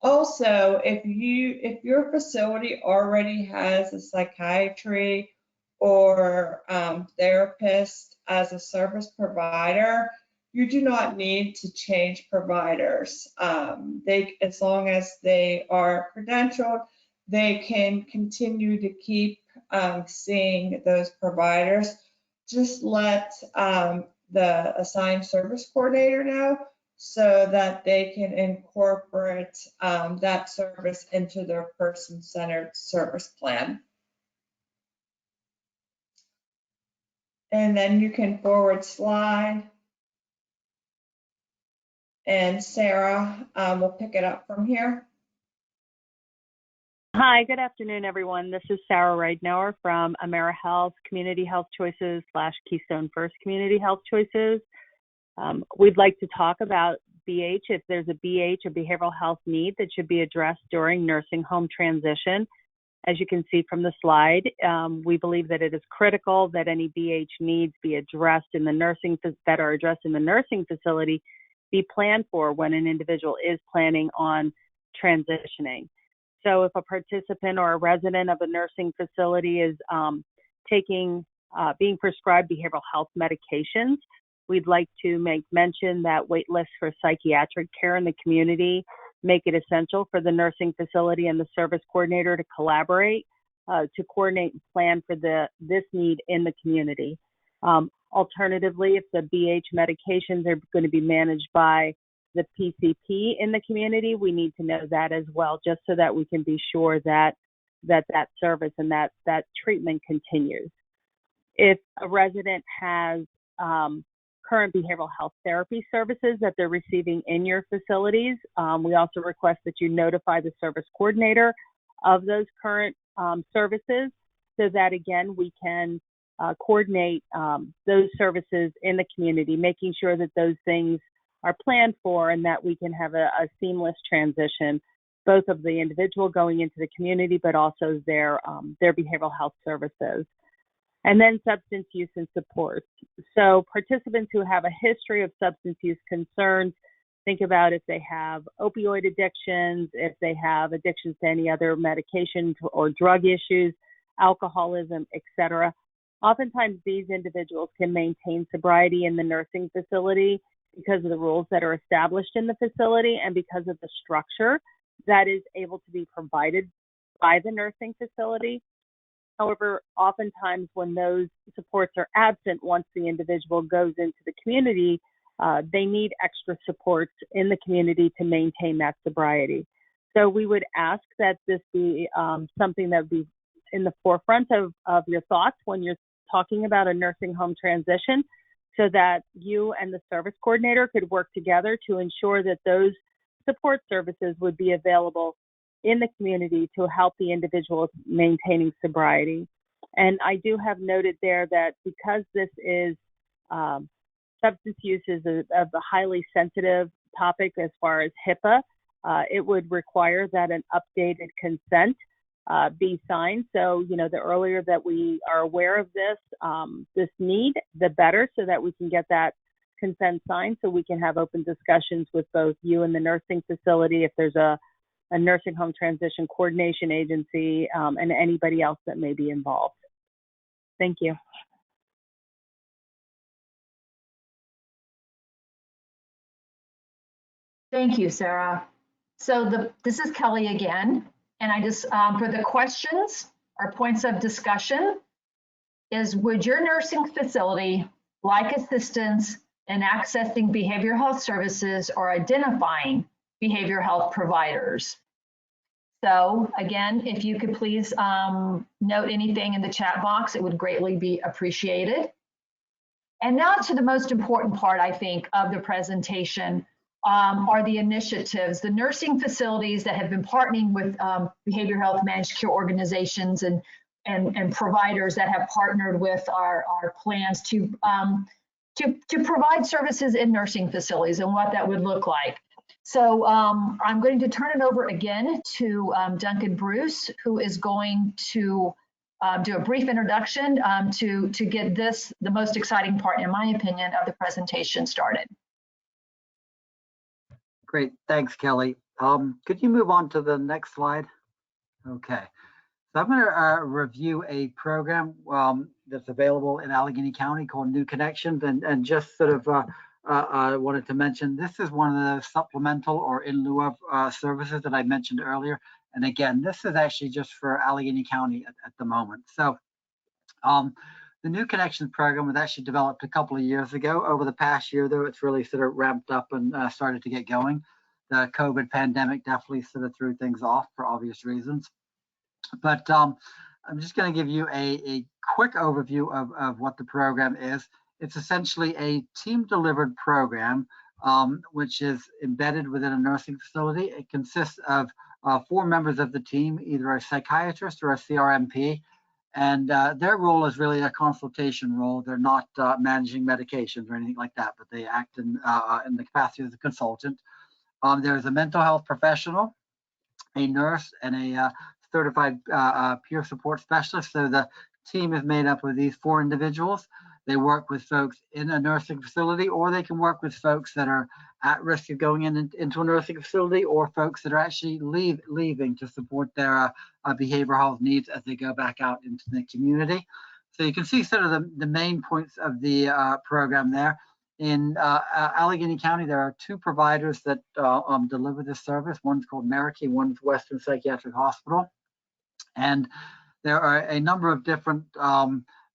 Also, if your facility already has a psychiatry or therapist as a service provider, you do not need to change providers. As long as they are credentialed, they can continue to keep seeing those providers just let the assigned service coordinator know so that they can incorporate that service into their person-centered service plan. And then you can forward slide. And Sarah will pick it up from here. Hi, good afternoon, everyone. This is Sarah Reidnauer from AmeriHealth Community Health Choices / Keystone First Community Health Choices. We'd like to talk about BH, if there's a BH, a behavioral health need that should be addressed during nursing home transition. As you can see from the slide, we believe that it is critical that any BH needs be addressed in the nursing facility be planned for when an individual is planning on transitioning. So if a participant or a resident of a nursing facility is being prescribed behavioral health medications, we'd like to make mention that wait lists for psychiatric care in the community make it essential for the nursing facility and the service coordinator to collaborate to coordinate and plan for this need in the community. Alternatively, if the BH medications are going to be managed by the PCP in the community, we need to know that as well, just so that we can be sure that service and that treatment continues. If a resident has current behavioral health therapy services that they're receiving in your facilities, we also request that you notify the service coordinator of those current services so that, again, we can coordinate those services in the community, making sure that those things are planned for and that we can have a seamless transition, both of the individual going into the community, but also their behavioral health services. And then substance use and supports. So participants who have a history of substance use concerns, think about if they have opioid addictions, if they have addictions to any other medications or drug issues, alcoholism, etc. Oftentimes these individuals can maintain sobriety in the nursing facility because of the rules that are established in the facility and because of the structure that is able to be provided by the nursing facility. However, oftentimes when those supports are absent, once the individual goes into the community, they need extra supports in the community to maintain that sobriety. So we would ask that this be something that would be in the forefront of your thoughts when you're talking about a nursing home transition, so that you and the service coordinator could work together to ensure that those support services would be available in the community to help the individuals maintaining sobriety. And I do have noted there that because this is substance use is a highly sensitive topic as far as HIPAA, it would require that an updated consent be signed. So, the earlier that we are aware of this need, the better, so that we can get that consent signed so we can have open discussions with both you and the nursing facility if there's a nursing home transition coordination agency and anybody else that may be involved. Thank you. Thank you, Sarah. So this is Kelly again, and I just, for the questions or points of discussion is, would your nursing facility like assistance in accessing behavioral health services or identifying behavioral health providers? So again, if you could please note anything in the chat box, it would greatly be appreciated. And now to the most important part, I think, of the presentation are the initiatives, the nursing facilities that have been partnering with behavioral health managed care organizations and providers that have partnered with our plans to provide services in nursing facilities and what that would look like. So I'm going to turn it over again to Duncan Bruce, who is going to do a brief introduction to get this, the most exciting part, in my opinion, of the presentation started. Great, thanks, Kelly. Could you move on to the next slide? Okay, so I'm going to review a program that's available in Allegheny County called New Connections, and just sort of I wanted to mention, this is one of the supplemental or in lieu of services that I mentioned earlier. And again, this is actually just for Allegheny County at the moment. So The New Connections program was actually developed a couple of years ago. Over the past year, though, it's really sort of ramped up and started to get going. The COVID pandemic definitely sort of threw things off for obvious reasons. But I'm just going to give you a quick overview of what the program is. It's essentially a team-delivered program which is embedded within a nursing facility. It consists of 4 members of the team, either a psychiatrist or a CRMP, and their role is really a consultation role. They're not managing medications or anything like that, but they act in the capacity as a consultant. There's a mental health professional, a nurse, and a certified peer support specialist. So the team is made up of these 4 individuals. They work with folks in a nursing facility, or they can work with folks that are at risk of going into a nursing facility, or folks that are actually leaving to support their behavioral health needs as they go back out into the community. So you can see sort of the main points of the program there. In Allegheny County, there are 2 providers that deliver this service. One's called Meraki, one's Western Psychiatric Hospital. And there are a number of different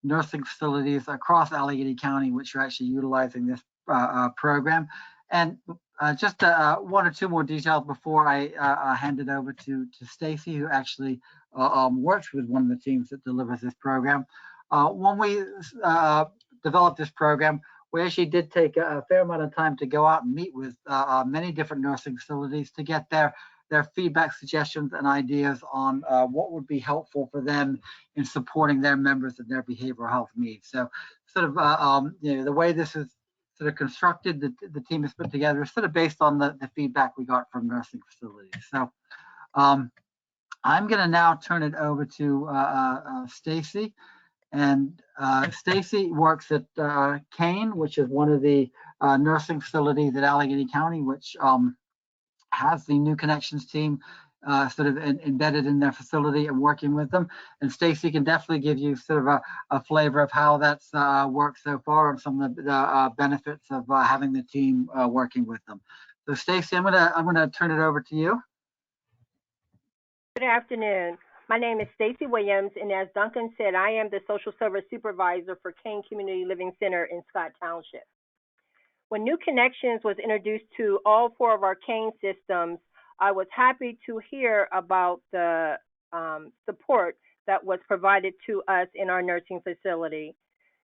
nursing facilities across Allegheny County which are actually utilizing this program. And just 1 or 2 more details before I hand it over to Stacy, who actually works with one of the teams that delivers this program. When we developed this program, we actually did take a fair amount of time to go out and meet with many different nursing facilities to get their feedback, suggestions, and ideas on what would be helpful for them in supporting their members and their behavioral health needs. So sort of, the way this is sort of constructed, the team is put together is sort of based on the feedback we got from nursing facilities. So I'm going to now turn it over to Stacy. And Stacy works at Kane, which is one of the nursing facilities at Allegheny County, which has the New Connections team sort of embedded in their facility and working with them. And Stacy can definitely give you sort of a flavor of how that's worked so far and some of the benefits of having the team working with them. So Stacy, I'm gonna turn it over to you. Good afternoon. My name is Stacy Williams, and as Duncan said, I am the social service supervisor for Kane Community Living Center in Scott Township. When New Connections was introduced to all 4 of our Kane systems, I was happy to hear about the support that was provided to us in our nursing facility.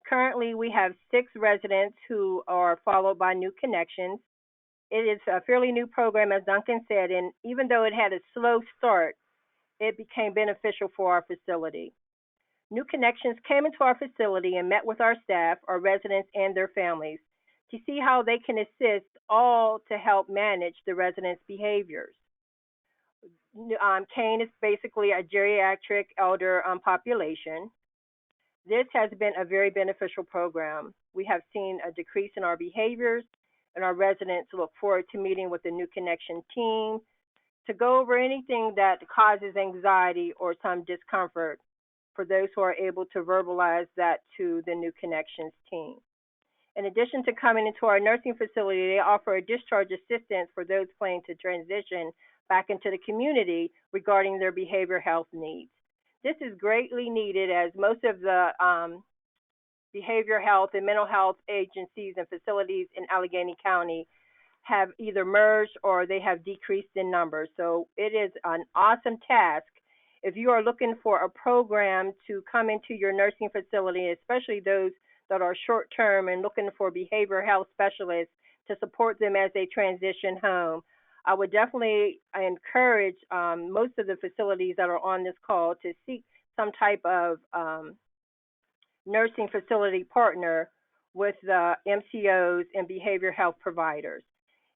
Currently, we have 6 residents who are followed by New Connections. It is a fairly new program, as Duncan said, and even though it had a slow start, it became beneficial for our facility. New Connections came into our facility and met with our staff, our residents, and their families to see how they can assist all to help manage the residents' behaviors. Kane is basically a geriatric elder population. This has been a very beneficial program. We have seen a decrease in our behaviors, and our residents look forward to meeting with the New Connection team to go over anything that causes anxiety or some discomfort for those who are able to verbalize that to the New Connections team. In addition to coming into our nursing facility, they offer a discharge assistance for those planning to transition back into the community regarding their behavioral health needs. This is greatly needed as most of the behavioral health and mental health agencies and facilities in Allegheny County have either merged or they have decreased in numbers. So it is an awesome task if you are looking for a program to come into your nursing facility, especially those that are short-term and looking for behavioral health specialists to support them as they transition home. I would definitely encourage most of the facilities that are on this call to seek some type of nursing facility partner with the MCOs and behavioral health providers.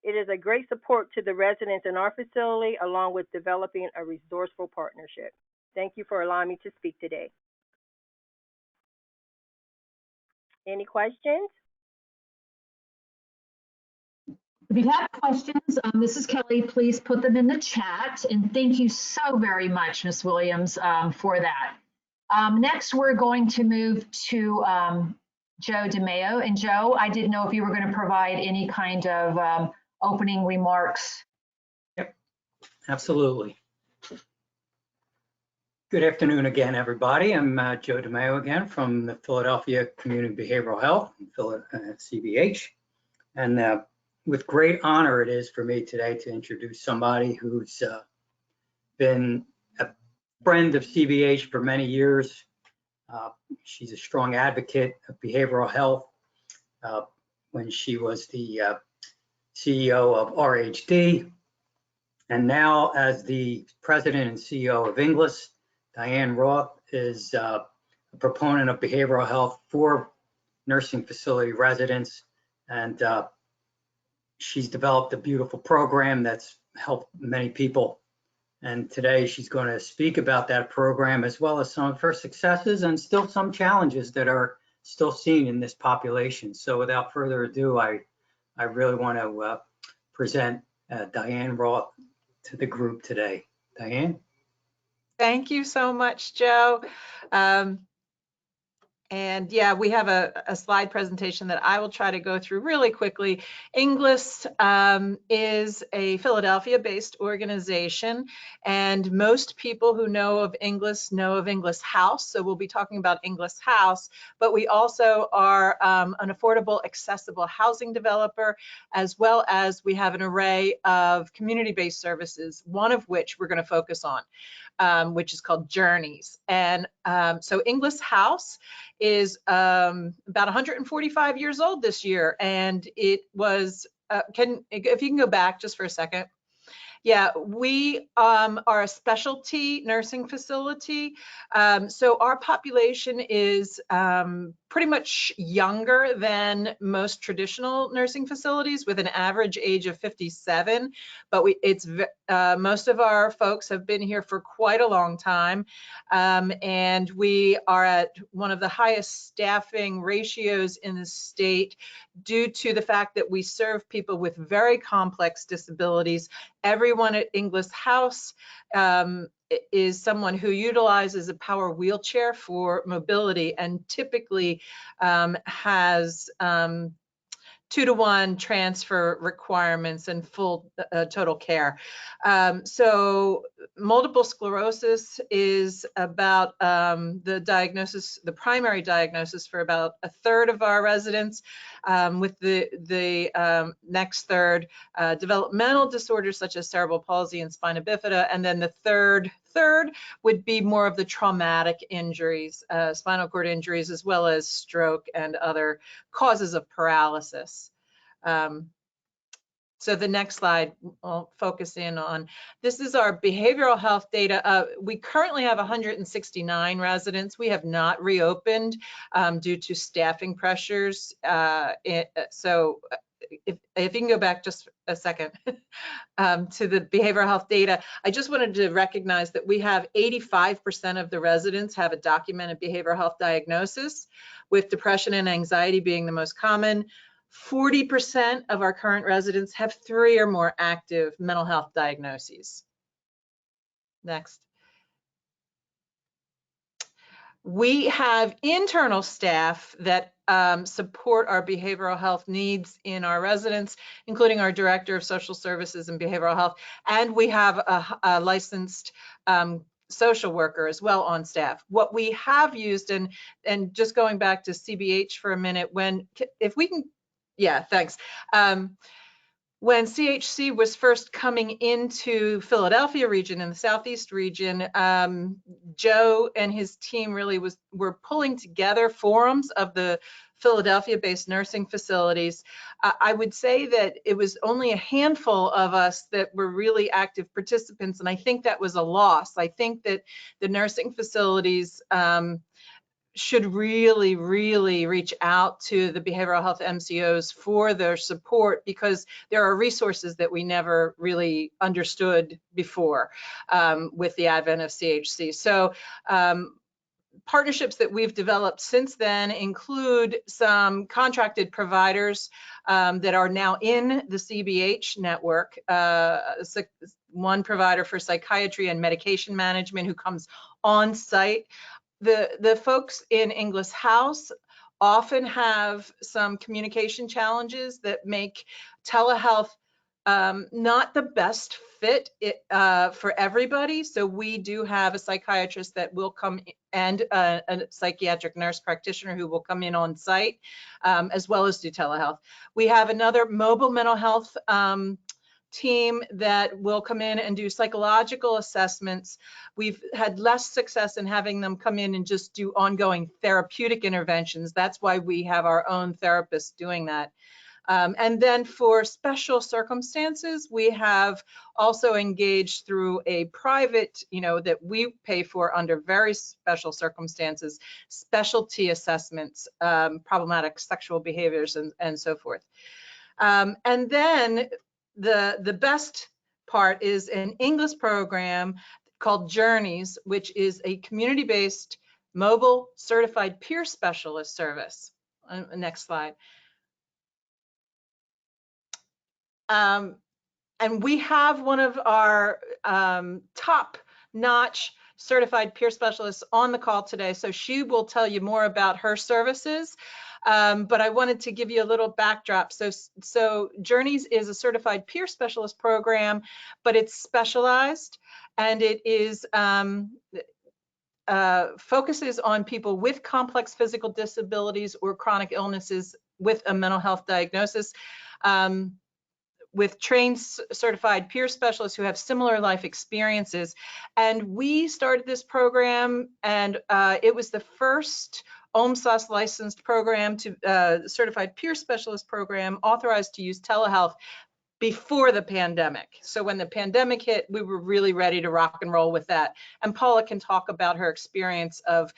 It is a great support to the residents in our facility, along with developing a resourceful partnership. Thank you for allowing me to speak today. Any questions? If you have questions, this is Kelly, please put them in the chat. And thank you so very much, Ms. Williams, for that. Next, we're going to move to Joe DeMeo. And Joe, I didn't know if you were going to provide any kind of opening remarks. Yep, absolutely. Good afternoon again, everybody. I'm Joe DeMayo again from the Philadelphia Community Behavioral Health, CBH. And with great honor it is for me today to introduce somebody who's been a friend of CBH for many years. She's a strong advocate of behavioral health. When she was the CEO of RHD, and now as the president and CEO of Inglis, Diane Roth is a proponent of behavioral health for nursing facility residents, and she's developed a beautiful program that's helped many people. And today she's going to speak about that program as well as some of her successes and still some challenges that are still seen in this population. So without further ado, I really want to present Diane Roth to the group today. Diane? Thank you so much, Joe. And yeah, we have a slide presentation that I will try to go through really quickly. Inglis is a Philadelphia-based organization, and most people who know of Inglis House. So we'll be talking about Inglis House, but we also are an affordable, accessible housing developer, as well as we have an array of community-based services, one of which we're going to focus on, which is called Journeys. And so Inglis House is about 145 years old this year, and it was if you can go back just for a second. Yeah, we are a specialty nursing facility. So our population is pretty much younger than most traditional nursing facilities, with an average age of 57. But most of our folks have been here for quite a long time. And we are at one of the highest staffing ratios in the state due to the fact that we serve people with very complex disabilities. Everyone at Inglis House is someone who utilizes a power wheelchair for mobility and typically has 2-to-1 transfer requirements and full total care. So multiple sclerosis is about the primary diagnosis for about a third of our residents, with the next third developmental disorders such as cerebral palsy and spina bifida, and then the third would be more of the traumatic injuries, spinal cord injuries, as well as stroke and other causes of paralysis. So the next slide I'll focus in on. This is our behavioral health data. We currently have 169 residents. We have not reopened due to staffing pressures. So if you can go back just a second to the behavioral health data, I just wanted to recognize that we have 85% of the residents have a documented behavioral health diagnosis, with depression and anxiety being the most common. 40% of our current residents have 3 or more active mental health diagnoses. Next. We have internal staff that support our behavioral health needs in our residents, including our Director of Social Services and Behavioral Health, and we have a licensed social worker as well on staff. What we have used, and just going back to CBH for a minute, if we can, yeah, thanks. When CHC was first coming into Philadelphia region, in the Southeast region, Joe and his team really were pulling together forums of the Philadelphia-based nursing facilities. I would say that it was only a handful of us that were really active participants, and I think that was a loss. I think that the nursing facilities should really, really reach out to the behavioral health MCOs for their support, because there are resources that we never really understood before with the advent of CHC. So partnerships that we've developed since then include some contracted providers that are now in the CBH network. One provider for psychiatry and medication management who comes on site. The folks in Inglis House often have some communication challenges that make telehealth not the best fit for everybody. So we do have a psychiatrist that will come and a psychiatric nurse practitioner who will come in on site, as well as do telehealth. We have another mobile mental health team that will come in and do psychological assessments. We've had less success in having them come in and just do ongoing therapeutic interventions. That's why we have our own therapists doing that. And then for special circumstances, we have also engaged through a private, that we pay for under very special circumstances, specialty assessments, problematic sexual behaviors, and so forth. And then the best part is an English program called Journeys, which is a community-based mobile certified peer specialist service. Next slide. And we have one of our top-notch certified peer specialists on the call today, so she will tell you more about her services. But I wanted to give you a little backdrop. So Journeys is a certified peer specialist program, but it's specialized, and it is focuses on people with complex physical disabilities or chronic illnesses with a mental health diagnosis, with trained certified peer specialists who have similar life experiences. And we started this program, and it was the first OMHSAS licensed program, to certified peer specialist program authorized to use telehealth before the pandemic. So when the pandemic hit, we were really ready to rock and roll with that. And Paula can talk about her experience of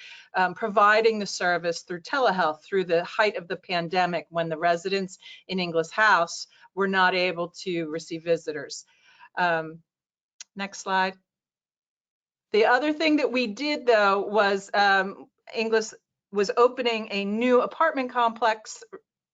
providing the service through telehealth through the height of the pandemic, when the residents in Inglis House were not able to receive visitors. Next slide. The other thing that we did, though, was Inglis was opening a new apartment complex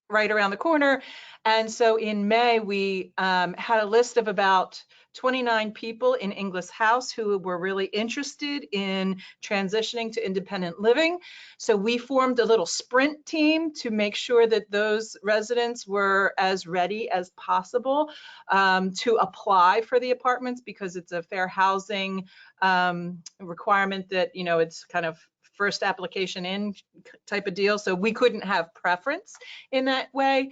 right around the corner. And so in May, we had a list of about 29 people in Inglis House who were really interested in transitioning to independent living. So we formed a little sprint team to make sure that those residents were as ready as possible to apply for the apartments, because it's a fair housing requirement that, it's kind of first application in type of deal. So we couldn't have preference in that way.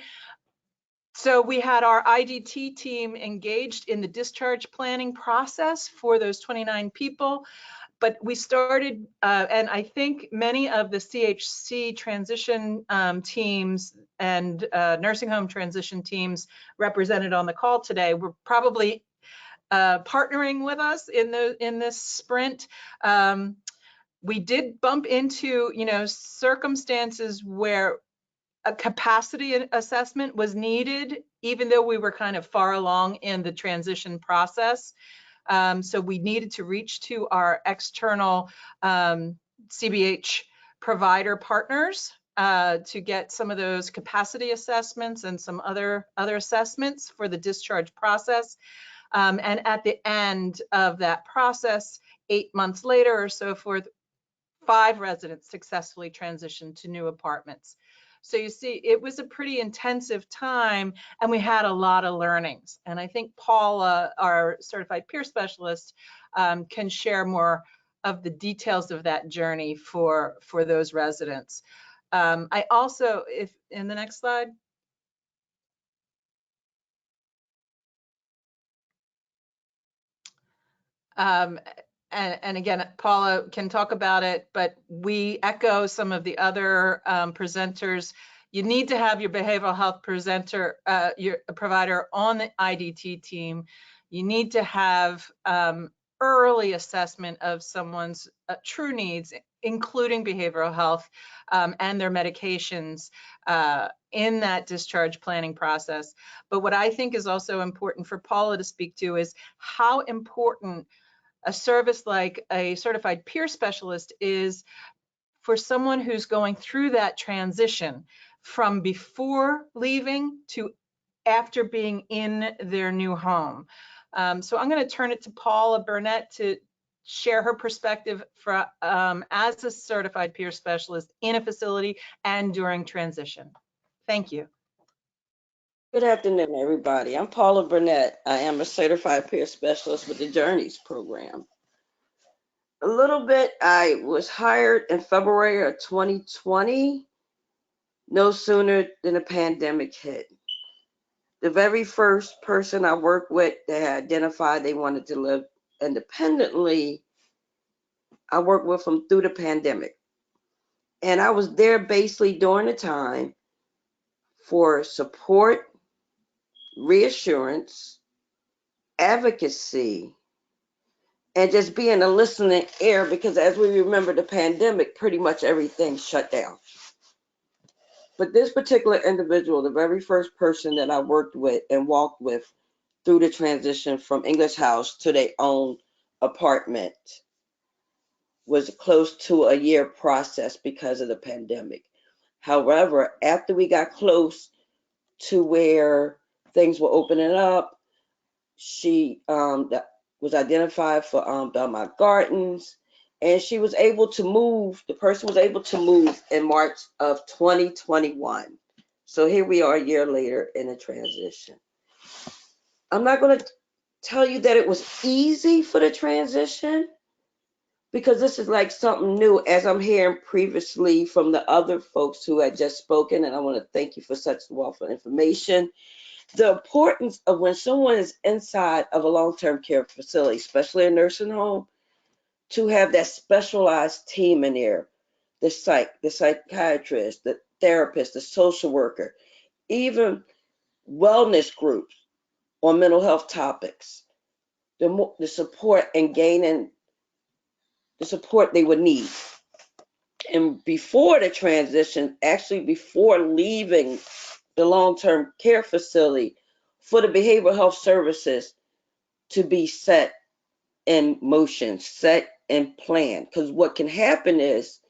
So we had our IDT team engaged in the discharge planning process for those 29 people. But we started, and I think many of the CHC transition teams and nursing home transition teams represented on the call today were probably partnering with us in this sprint. We did bump into, circumstances where a capacity assessment was needed, even though we were kind of far along in the transition process. So we needed to reach to our external CBH provider partners to get some of those capacity assessments and some other assessments for the discharge process. And at the end of that process, 8 months later or so forth, 5 residents successfully transitioned to new apartments. So you see, it was a pretty intensive time, and we had a lot of learnings. And I think Paula, our certified peer specialist, can share more of the details of that journey for those residents. I also, if in the next slide. And again, Paula can talk about it, but we echo some of the other presenters. You need to have your behavioral health your provider on the IDT team. You need to have early assessment of someone's true needs, including behavioral health and their medications in that discharge planning process. But what I think is also important for Paula to speak to is how important a service like a certified peer specialist is for someone who's going through that transition from before leaving to after being in their new home. So I'm going to turn it to Paula Burnett to share her perspective as a certified peer specialist in a facility and during transition. Thank you. Good afternoon, everybody. I'm Paula Burnett. I am a certified peer specialist with the Journeys program. A little bit, I was hired in February of 2020, no sooner than the pandemic hit. The very first person I worked with that identified they wanted to live independently, I worked with them through the pandemic. And I was there basically during the time for support, reassurance, advocacy, and just being a listening ear, because as we remember the pandemic, pretty much everything shut down. But this particular individual, the very first person that I worked with and walked with through the transition from English house to their own apartment, was close to a year process because of the pandemic. However, after we got close to where things were opening up, she was identified for Belmont Gardens, and she was able to move. The person was able to move in March of 2021. So here we are a year later in a transition. I'm not going to tell you that it was easy for the transition, because this is like something new, as I'm hearing previously from the other folks who had just spoken, and I want to thank you for such wealth of information. The importance of when someone is inside of a long-term care facility, especially a nursing home, to have that specialized team in there, the psychiatrist, the therapist, the social worker, even wellness groups on mental health topics, the support and gaining the support they would need. And before the transition, actually before leaving the long-term care facility, for the behavioral health services to be set in motion, set in plan. Because what can happen is,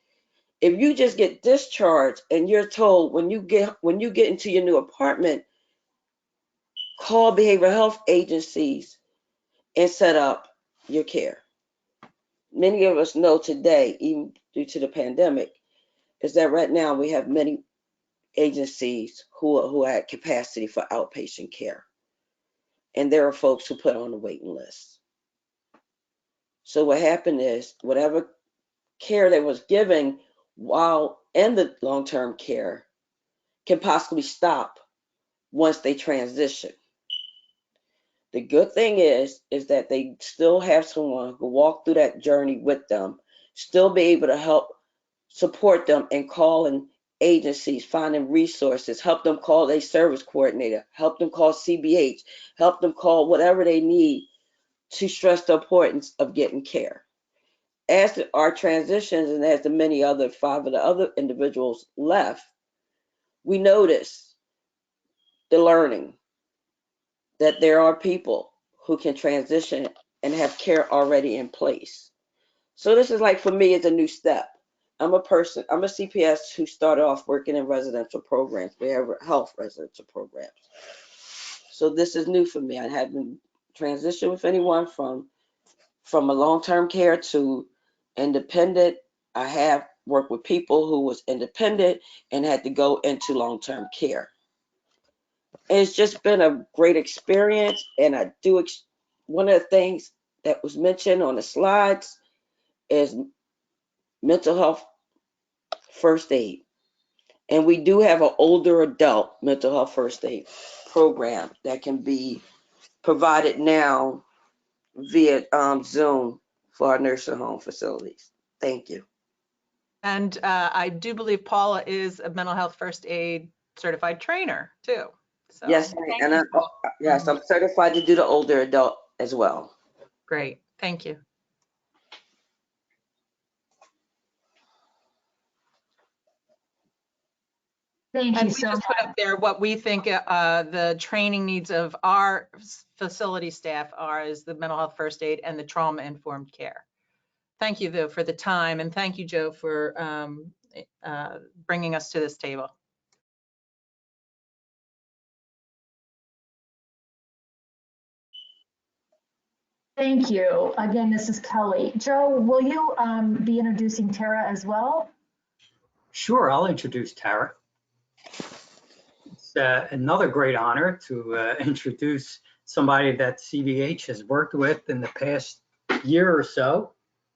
if you just get discharged and you're told when you get into your new apartment, call behavioral health agencies and set up your care. Many of us know today, even due to the pandemic, is that right now we have many agencies who had capacity for outpatient care. And there are folks who put on the waiting list. So what happened is, whatever care they was given while in the long-term care can possibly stop once they transition. The good thing is that they still have someone who walk through that journey with them, still be able to help support them and calling agencies, finding resources, help them call a service coordinator, help them call CBH, help them call whatever they need to stress the importance of getting care. As our transitions and as the many other 5 of the other individuals left, we notice the learning that there are people who can transition and have care already in place. So this is like, for me, it's a new step. I'm a CPS who started off working in residential programs, behavioral health residential programs. So this is new for me. I haven't transitioned with anyone from a long-term care to independent. I have worked with people who was independent and had to go into long-term care. It's just been a great experience, and I do one of the things that was mentioned on the slides is mental health first aid. And we do have an older adult mental health first aid program that can be provided now via Zoom for our nursing home facilities. Thank you. And I do believe Paula is a mental health first aid certified trainer too. So, yes, and I'm certified to do the older adult as well. Great, thank you. Thank you And we so just much. put up there what we think the training needs of our facility staff are, is the mental health first aid and the trauma-informed care. Thank you, though, for the time, and thank you, Joe, for bringing us to this table. Thank you. Again, this is Kelly. Joe, will you be introducing Tara as well? Sure, I'll introduce Tara. It's another great honor to introduce somebody that CBH has worked with in the past year or so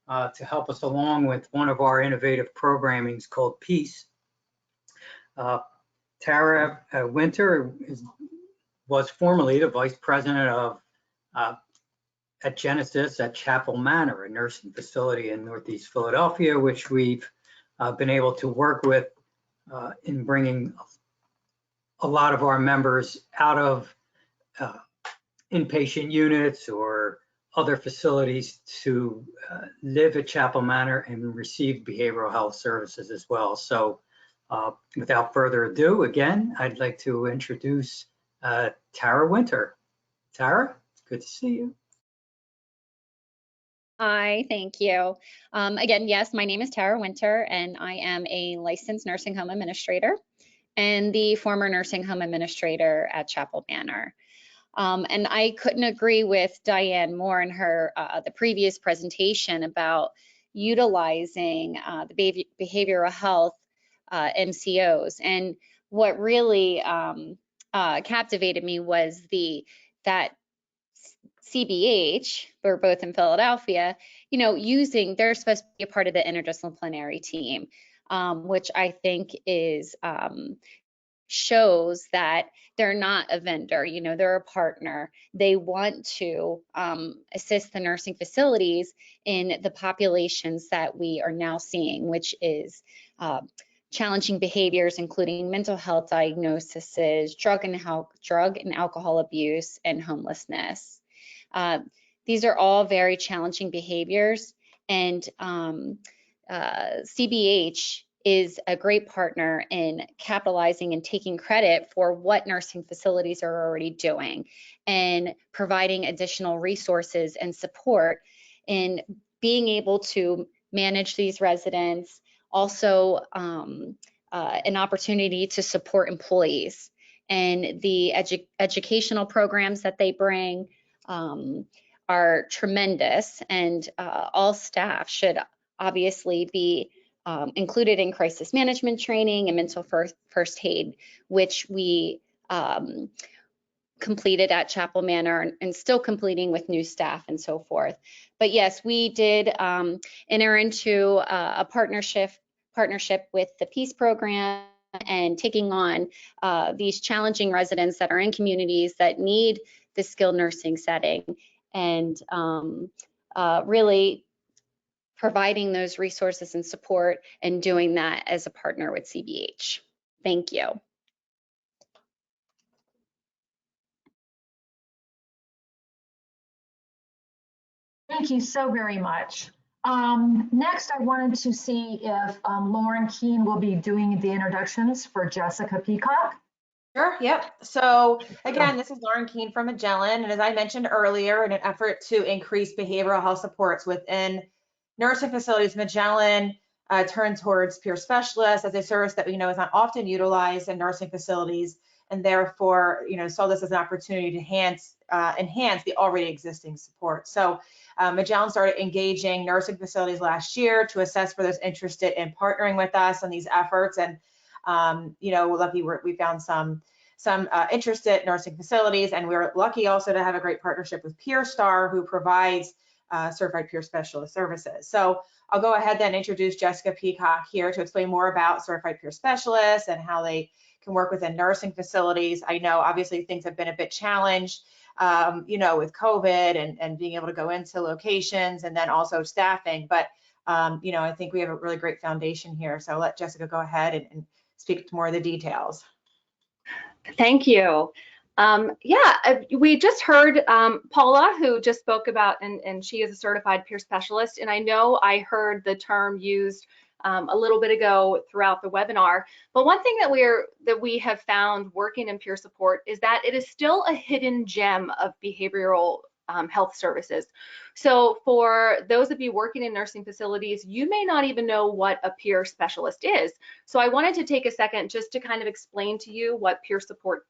to help us along with one of our innovative programmings called PEACE. Tara Winter was formerly the vice president of at Genesis at Chapel Manor, a nursing facility in Northeast Philadelphia, which we've been able to work with in bringing a lot of our members out of inpatient units or other facilities to live at Chapel Manor and receive behavioral health services as well. So without further ado, again, I'd like to introduce Tara Winter. Tara, it's good to see you. Hi, thank you. Again, yes, my name is Tara Winter, and I am a licensed nursing home administrator and the former nursing home administrator at Chapel Manor. And I couldn't agree with Diane more in her the previous presentation about utilizing the behavioral health MCOs. And what really captivated me was that CBH, we're both in Philadelphia, you know, they're supposed to be a part of the interdisciplinary team, which I think is shows that they're not a vendor, you know, they're a partner. They want to assist the nursing facilities in the populations that we are now seeing, which is challenging behaviors, including mental health diagnoses, drug and alcohol abuse, and homelessness. These are all very challenging behaviors, and CBH is a great partner in capitalizing and taking credit for what nursing facilities are already doing and providing additional resources and support in being able to manage these residents. Also, an opportunity to support employees and the educational programs that they bring are tremendous, and all staff should obviously be included in crisis management training and mental first aid, which we completed at Chapel Manor and still completing with new staff and so forth. But yes, we did enter into a partnership with the PEACE program and taking on these challenging residents that are in communities that need the skilled nursing setting, and really providing those resources and support and doing that as a partner with CBH. Thank you. Thank you so very much. Next, I wanted to see if Lauren Keene will be doing the introductions for Jessica Peacock. Sure, yep. So again, this is Lauren Keene from Magellan, and as I mentioned earlier, in an effort to increase behavioral health supports within nursing facilities, Magellan turned towards peer specialists as a service that we know is not often utilized in nursing facilities, and therefore, you know, saw this as an opportunity to enhance the already existing support. So Magellan started engaging nursing facilities last year to assess for those interested in partnering with us on these efforts, and you know, lucky we found some interested nursing facilities, and we're lucky also to have a great partnership with PeerStar, who provides certified peer specialist services. So I'll go ahead then and introduce Jessica Peacock here to explain more about certified peer specialists and how they can work within nursing facilities. I know obviously things have been a bit challenged, you know, with COVID and being able to go into locations and then also staffing, but you know, I think we have a really great foundation here. So I'll let Jessica go ahead and speak to more of the details. Thank you. Yeah, we just heard Paula, who just spoke about, and she is a certified peer specialist. And I know I heard the term used a little bit ago throughout the webinar. But one thing that we have found working in peer support is that it is still a hidden gem of behavioral health services. So for those of you working in nursing facilities, you may not even know what a peer specialist is. So I wanted to take a second just to kind of explain to you what peer support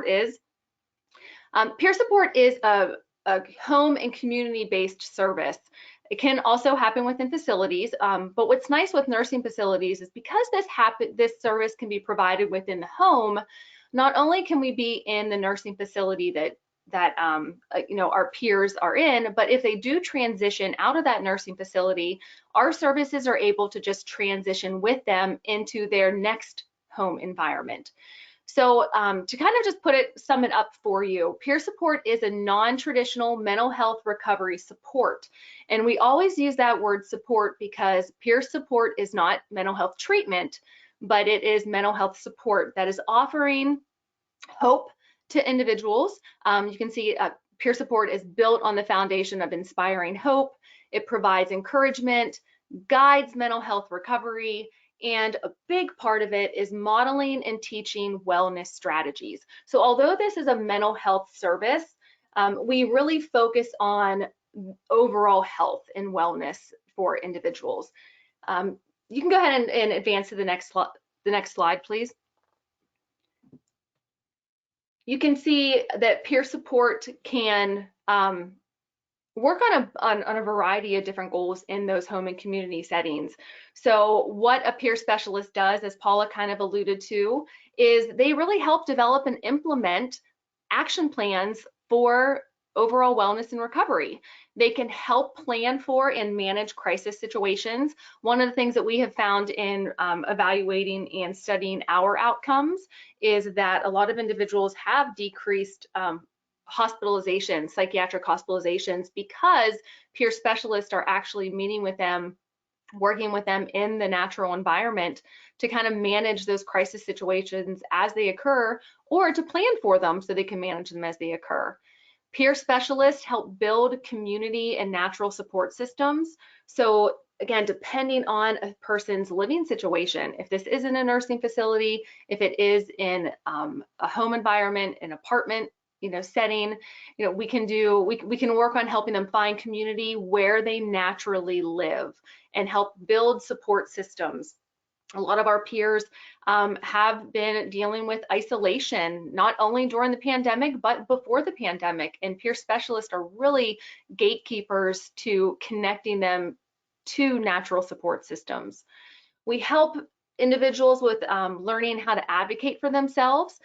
is. Peer support is a home and community-based service. It can also happen within facilities, but what's nice with nursing facilities is because this service can be provided within the home, not only can we be in the nursing facility that our peers are in, but if they do transition out of that nursing facility, our services are able to just transition with them into their next home environment. So to kind of just sum it up for you, peer support is a non-traditional mental health recovery support. And we always use that word support because peer support is not mental health treatment, but it is mental health support that is offering hope to individuals. You can see peer support is built on the foundation of inspiring hope. It provides encouragement, guides mental health recovery, and a big part of it is modeling and teaching wellness strategies. So although this is a mental health service, we really focus on overall health and wellness for individuals. You can go ahead and advance to the next slide, please. You can see that peer support can work on a variety of different goals in those home and community settings. So what a peer specialist does, as Paula kind of alluded to, is they really help develop and implement action plans for overall wellness and recovery. They can help plan for and manage crisis situations. One of the things that we have found in evaluating and studying our outcomes is that a lot of individuals have decreased hospitalizations, psychiatric hospitalizations, because peer specialists are actually meeting with them, working with them in the natural environment to kind of manage those crisis situations as they occur, or to plan for them so they can manage them as they occur. Peer specialists help build community and natural support systems. So again, depending on a person's living situation, if this is in a nursing facility, if it is in a home environment, an apartment, setting, we can work on helping them find community where they naturally live and help build support systems. A lot of our peers have been dealing with isolation, not only during the pandemic, but before the pandemic. And peer specialists are really gatekeepers to connecting them to natural support systems. We help individuals with learning how to advocate for themselves,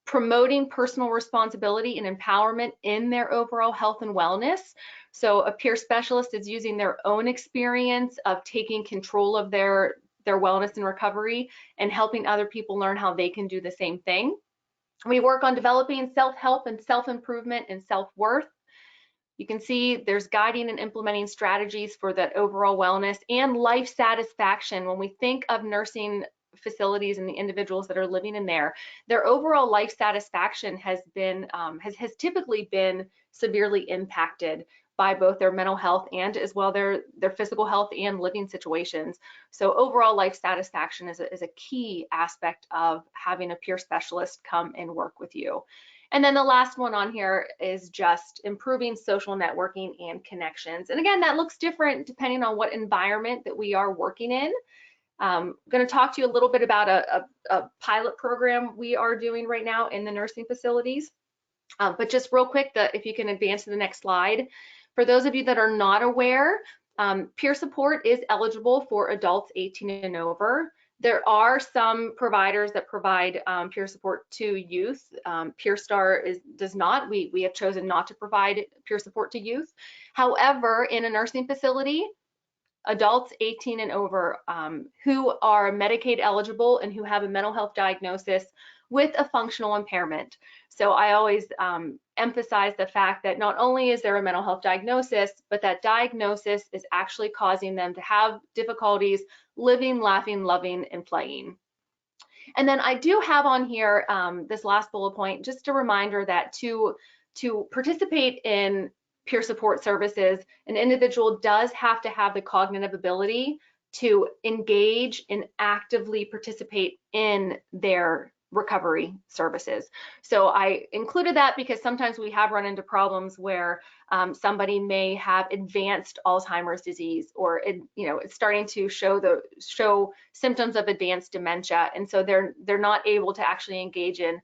promoting personal responsibility and empowerment in their overall health and wellness. So a peer specialist is using their own experience of taking control of their wellness and recovery and helping other people learn how they can do the same thing. We work on developing self-help and self-improvement and self-worth. You can see there's guiding and implementing strategies for that overall wellness and life satisfaction. When we think of nursing facilities and the individuals that are living in there, their overall life satisfaction has typically been severely impacted by both their mental health and as well their physical health and living situations. So overall life satisfaction is a key aspect of having a peer specialist come and work with you. And then the last one on here is just improving social networking and connections. And again, that looks different depending on what environment that we are working in. I'm going to talk to you a little bit about a pilot program we are doing right now in the nursing facilities. But just real quick, if you can advance to the next slide. For those of you that are not aware, peer support is eligible for adults 18 and over. There are some providers that provide peer support to youth. PeerStar does not. We have chosen not to provide peer support to youth. However, in a nursing facility, adults 18 and over who are Medicaid eligible and who have a mental health diagnosis with a functional impairment. So I always emphasize the fact that not only is there a mental health diagnosis, but that diagnosis is actually causing them to have difficulties living, laughing, loving, and playing. And then I do have on here this last bullet point, just a reminder that to participate in peer support services, an individual does have to have the cognitive ability to engage and actively participate in their recovery services. So I included that because sometimes we have run into problems where somebody may have advanced Alzheimer's disease, or it's starting to show symptoms of advanced dementia, and so they're not able to actually engage in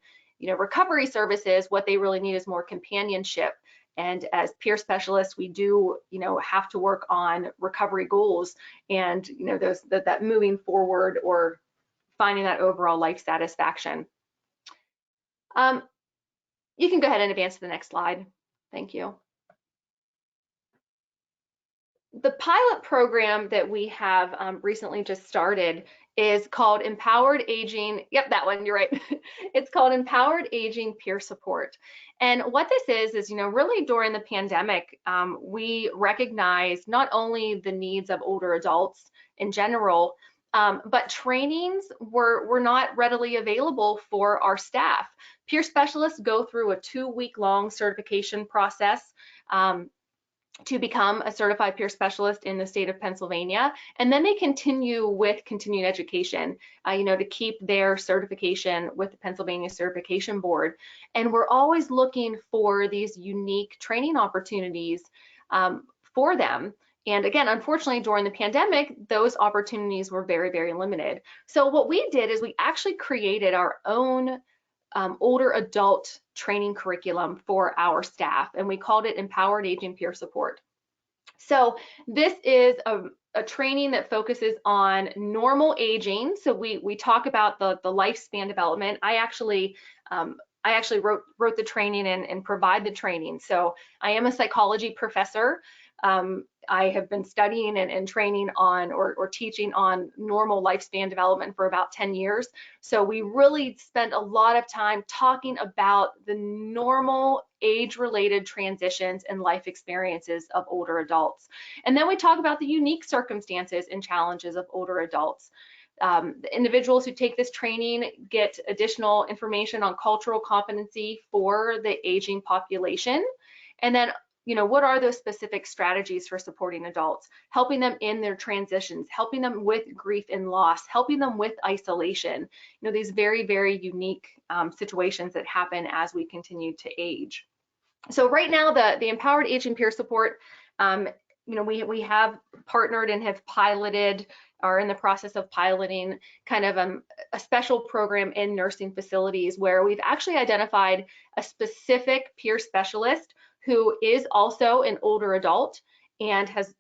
recovery services. What they really need is more companionship. And as peer specialists, we do, have to work on recovery goals and, that moving forward or finding that overall life satisfaction. You can go ahead and advance to the next slide. Thank you. The pilot program that we have recently just started is called Empowered Aging. Yep, that one, you're right. It's called Empowered Aging Peer Support. And what this is, really during the pandemic, we recognize not only the needs of older adults in general, but trainings were not readily available for our staff. Peer specialists go through a 2-week-long certification process to become a certified peer specialist in the state of Pennsylvania, and then they continue with continuing education, to keep their certification with the Pennsylvania Certification Board. And we're always looking for these unique training opportunities for them. And again, unfortunately, during the pandemic, those opportunities were very, very limited. So what we did is we actually created our own older adult training curriculum for our staff, and we called it Empowered Aging Peer Support. So this is a training that focuses on normal aging. So we talk about the lifespan development. I actually wrote the training and provide the training. So I am a psychology professor. I have been studying and training on or teaching on normal lifespan development for about 10 years. So we really spent a lot of time talking about the normal age-related transitions and life experiences of older adults. And then we talk about the unique circumstances and challenges of older adults. The individuals who take this training get additional information on cultural competency for the aging population. And then what are those specific strategies for supporting adults, helping them in their transitions, helping them with grief and loss, helping them with isolation, these very, very unique situations that happen as we continue to age. So right now, the Empowered Aging Peer Support, we have partnered and have piloted, are in the process of piloting kind of a special program in nursing facilities where we've actually identified a specific peer specialist who is also an older adult and has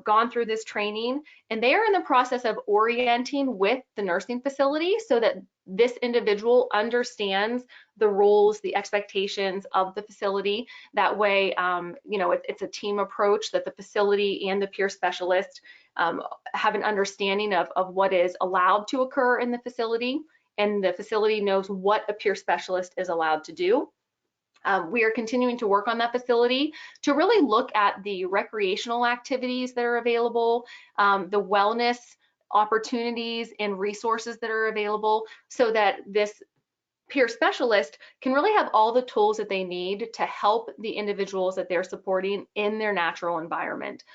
gone through this training, and they are in the process of orienting with the nursing facility so that this individual understands the roles, the expectations of the facility. That way, it's a team approach that the facility and the peer specialist have an understanding of what is allowed to occur in the facility, and the facility knows what a peer specialist is allowed to do. We are continuing to work on that facility to really look at the recreational activities that are available, the wellness opportunities and resources that are available, so that this peer specialist can really have all the tools that they need to help the individuals that they're supporting in their natural environment,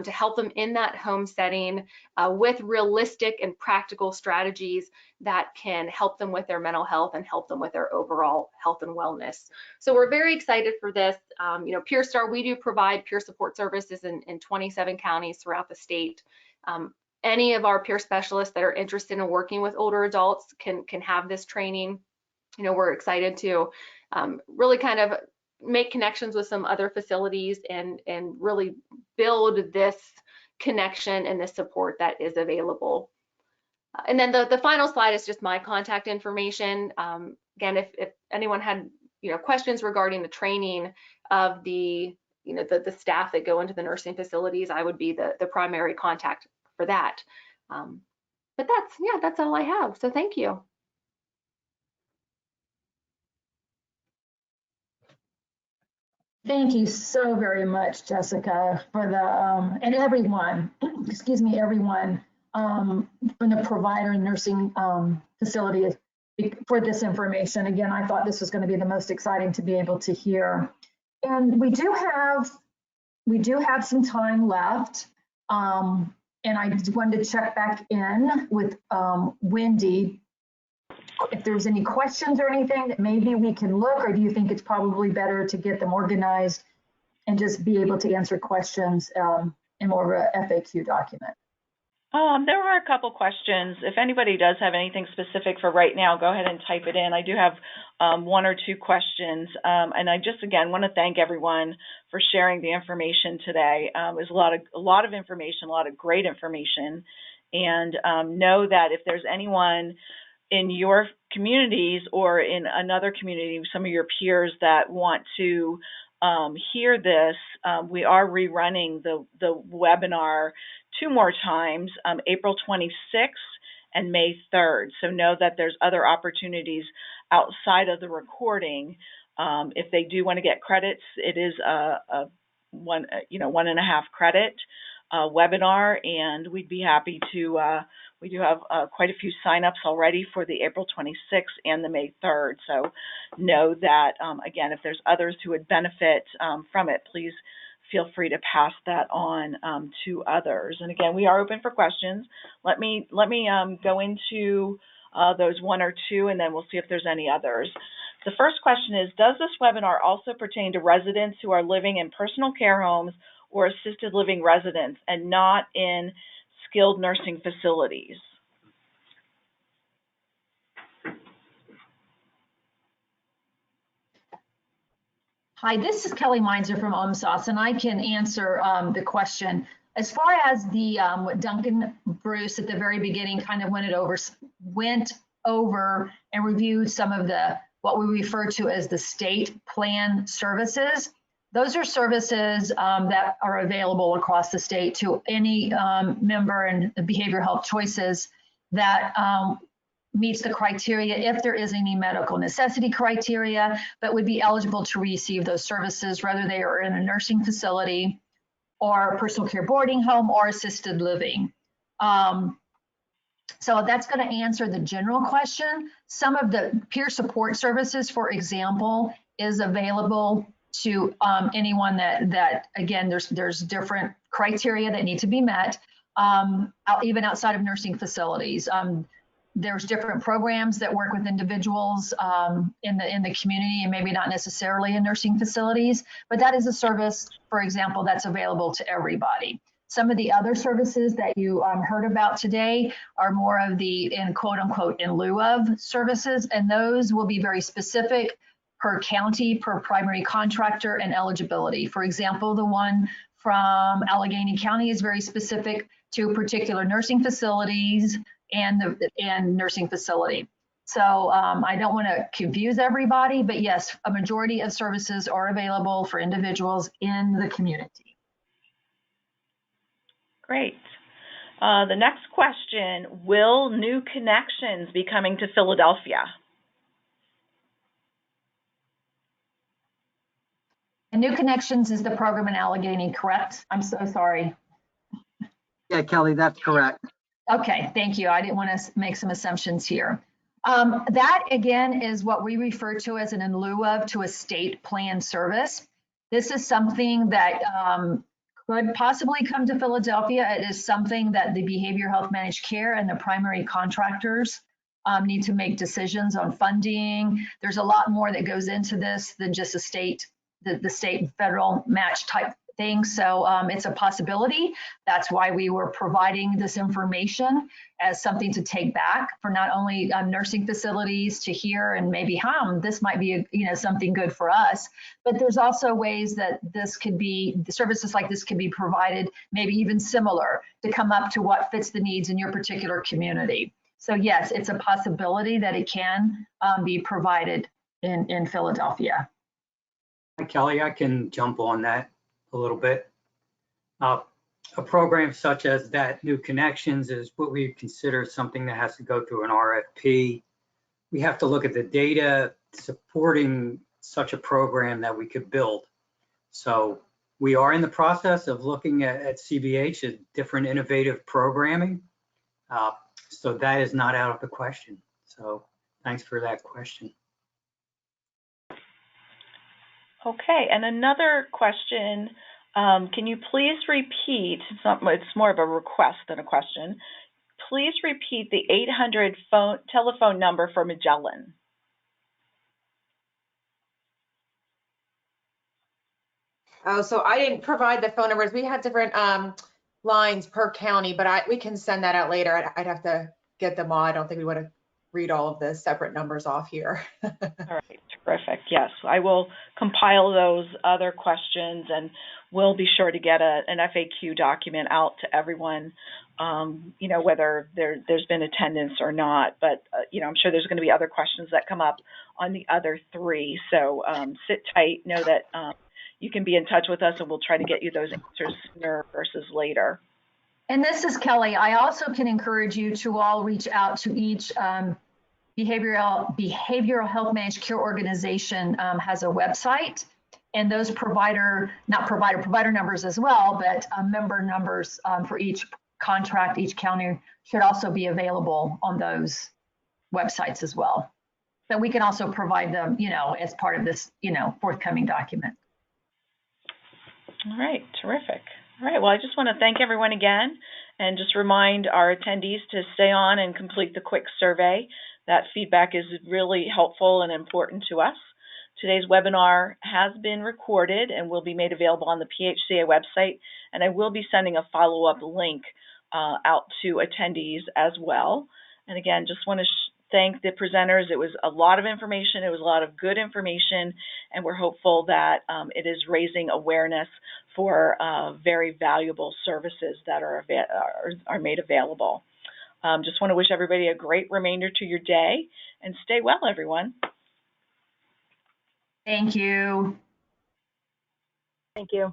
to help them in that home setting with realistic and practical strategies that can help them with their mental health and help them with their overall health and wellness. So we're very excited for this. Peer Star, we do provide peer support services in 27 counties throughout the state. Any of our peer specialists that are interested in working with older adults can have this training. We're excited to really kind of make connections with some other facilities and really build this connection and the support that is available. And then the final slide is just my contact information. Again, if anyone had questions regarding the training of the staff that go into the nursing facilities, I would be the primary contact for that. But that's all I have. So thank you. Thank you so very much, Jessica, for the and everyone, excuse me, everyone from the provider and nursing facility for this information. Again, I thought this was going to be the most exciting to be able to hear. And we do have some time left. And I just wanted to check back in with Wendy. If there's any questions or anything that maybe we can look, or do you think it's probably better to get them organized and just be able to answer questions in more of a FAQ document? There are a couple questions. If anybody does have anything specific for right now, go ahead and type it in. I do have one or two questions. And I just, again, want to thank everyone for sharing the information today. There's a lot of information, a lot of great information. And know that if there's anyone in your communities or in another community, some of your peers that want to hear this, we are rerunning the webinar 2 more times, April 26th and May 3rd. So know that there's other opportunities outside of the recording. If they do want to get credits, it is a 1.5 credit webinar, and we'd be happy to, we do have quite a few signups already for the April 26th and the May 3rd. So know that, again, if there's others who would benefit from it, please feel free to pass that on to others. And again, we are open for questions. Let me go into those 1 or 2, and then we'll see if there's any others. The first question is, does this webinar also pertain to residents who are living in personal care homes or assisted living residents and not in skilled nursing facilities? Hi, this is Kelly Meinzer from OMHSAS, and I can answer the question. As far as the what Duncan Bruce at the very beginning kind of went over and reviewed some of the what we refer to as the state plan services. Those are services that are available across the state to any member in Behavioral Health Choices that meets the criteria, if there is any medical necessity criteria, but would be eligible to receive those services, whether they are in a nursing facility or a personal care boarding home or assisted living. So that's going to answer the general question. Some of the peer support services, for example, is available to anyone that again, there's different criteria that need to be met, even outside of nursing facilities. There's different programs that work with individuals in the community and maybe not necessarily in nursing facilities, but that is a service, for example, that's available to everybody. Some of the other services that you heard about today are more of the, in quote unquote, in lieu of services, and those will be very specific per county, per primary contractor, and eligibility. For example, the one from Allegheny County is very specific to particular nursing facilities and nursing facility. So I don't want to confuse everybody, but yes, a majority of services are available for individuals in the community. Great. The next question, will new connections be coming to Philadelphia? And New Connections is the program in Allegheny, correct? I'm so sorry. Yeah, Kelly, that's correct. Okay, thank you. I didn't want to make some assumptions here. That, again, is what we refer to as an in lieu of to a state plan service. This is something that could possibly come to Philadelphia. It is something that the behavioral health managed care and the primary contractors need to make decisions on funding. There's a lot more that goes into this than just a state, the state and federal match type thing. So it's a possibility. That's why we were providing this information as something to take back for not only nursing facilities to hear and maybe, this might be something good for us, but there's also ways that this could be, the services like this could be provided, maybe even similar, to come up to what fits the needs in your particular community. So yes, it's a possibility that it can be provided in Philadelphia. Hi, Kelly, I can jump on that a little bit. A program such as that, New Connections, is what we consider something that has to go through an RFP. We have to look at the data supporting such a program that we could build. So we are in the process of looking at CBH at different innovative programming. So that is not out of the question. So thanks for that question. Okay, and another question, can you please repeat, it's more of a request than a question, please repeat the 800 telephone number for Magellan. Oh, so I didn't provide the phone numbers. We had different lines per county, but we can send that out later. I'd have to get them all. I don't think we would have read all of the separate numbers off here. All right, terrific. Yes, I will compile those other questions, and we'll be sure to get an FAQ document out to everyone, you know, whether there's been attendance or not. But, you know, I'm sure there's going to be other questions that come up on the other three. So sit tight, know that you can be in touch with us, and we'll try to get you those answers sooner versus later. And this is Kelly. I also can encourage you to all reach out to each behavioral health managed care organization has a website, and those provider numbers as well, but member numbers for each contract, each county should also be available on those websites as well. So we can also provide them, you know, as part of this, you know, forthcoming document. All right, terrific. All right, well, I just want to thank everyone again and just remind our attendees to stay on and complete the quick survey. That feedback is really helpful and important to us. Today's webinar has been recorded and will be made available on the PHCA website, and I will be sending a follow-up link out to attendees as well. And again, just want to thank the presenters. It was a lot of information. It was a lot of good information, and we're hopeful that it is raising awareness for very valuable services that are made available. Just want to wish everybody a great remainder to your day, and stay well, everyone. Thank you. Thank you.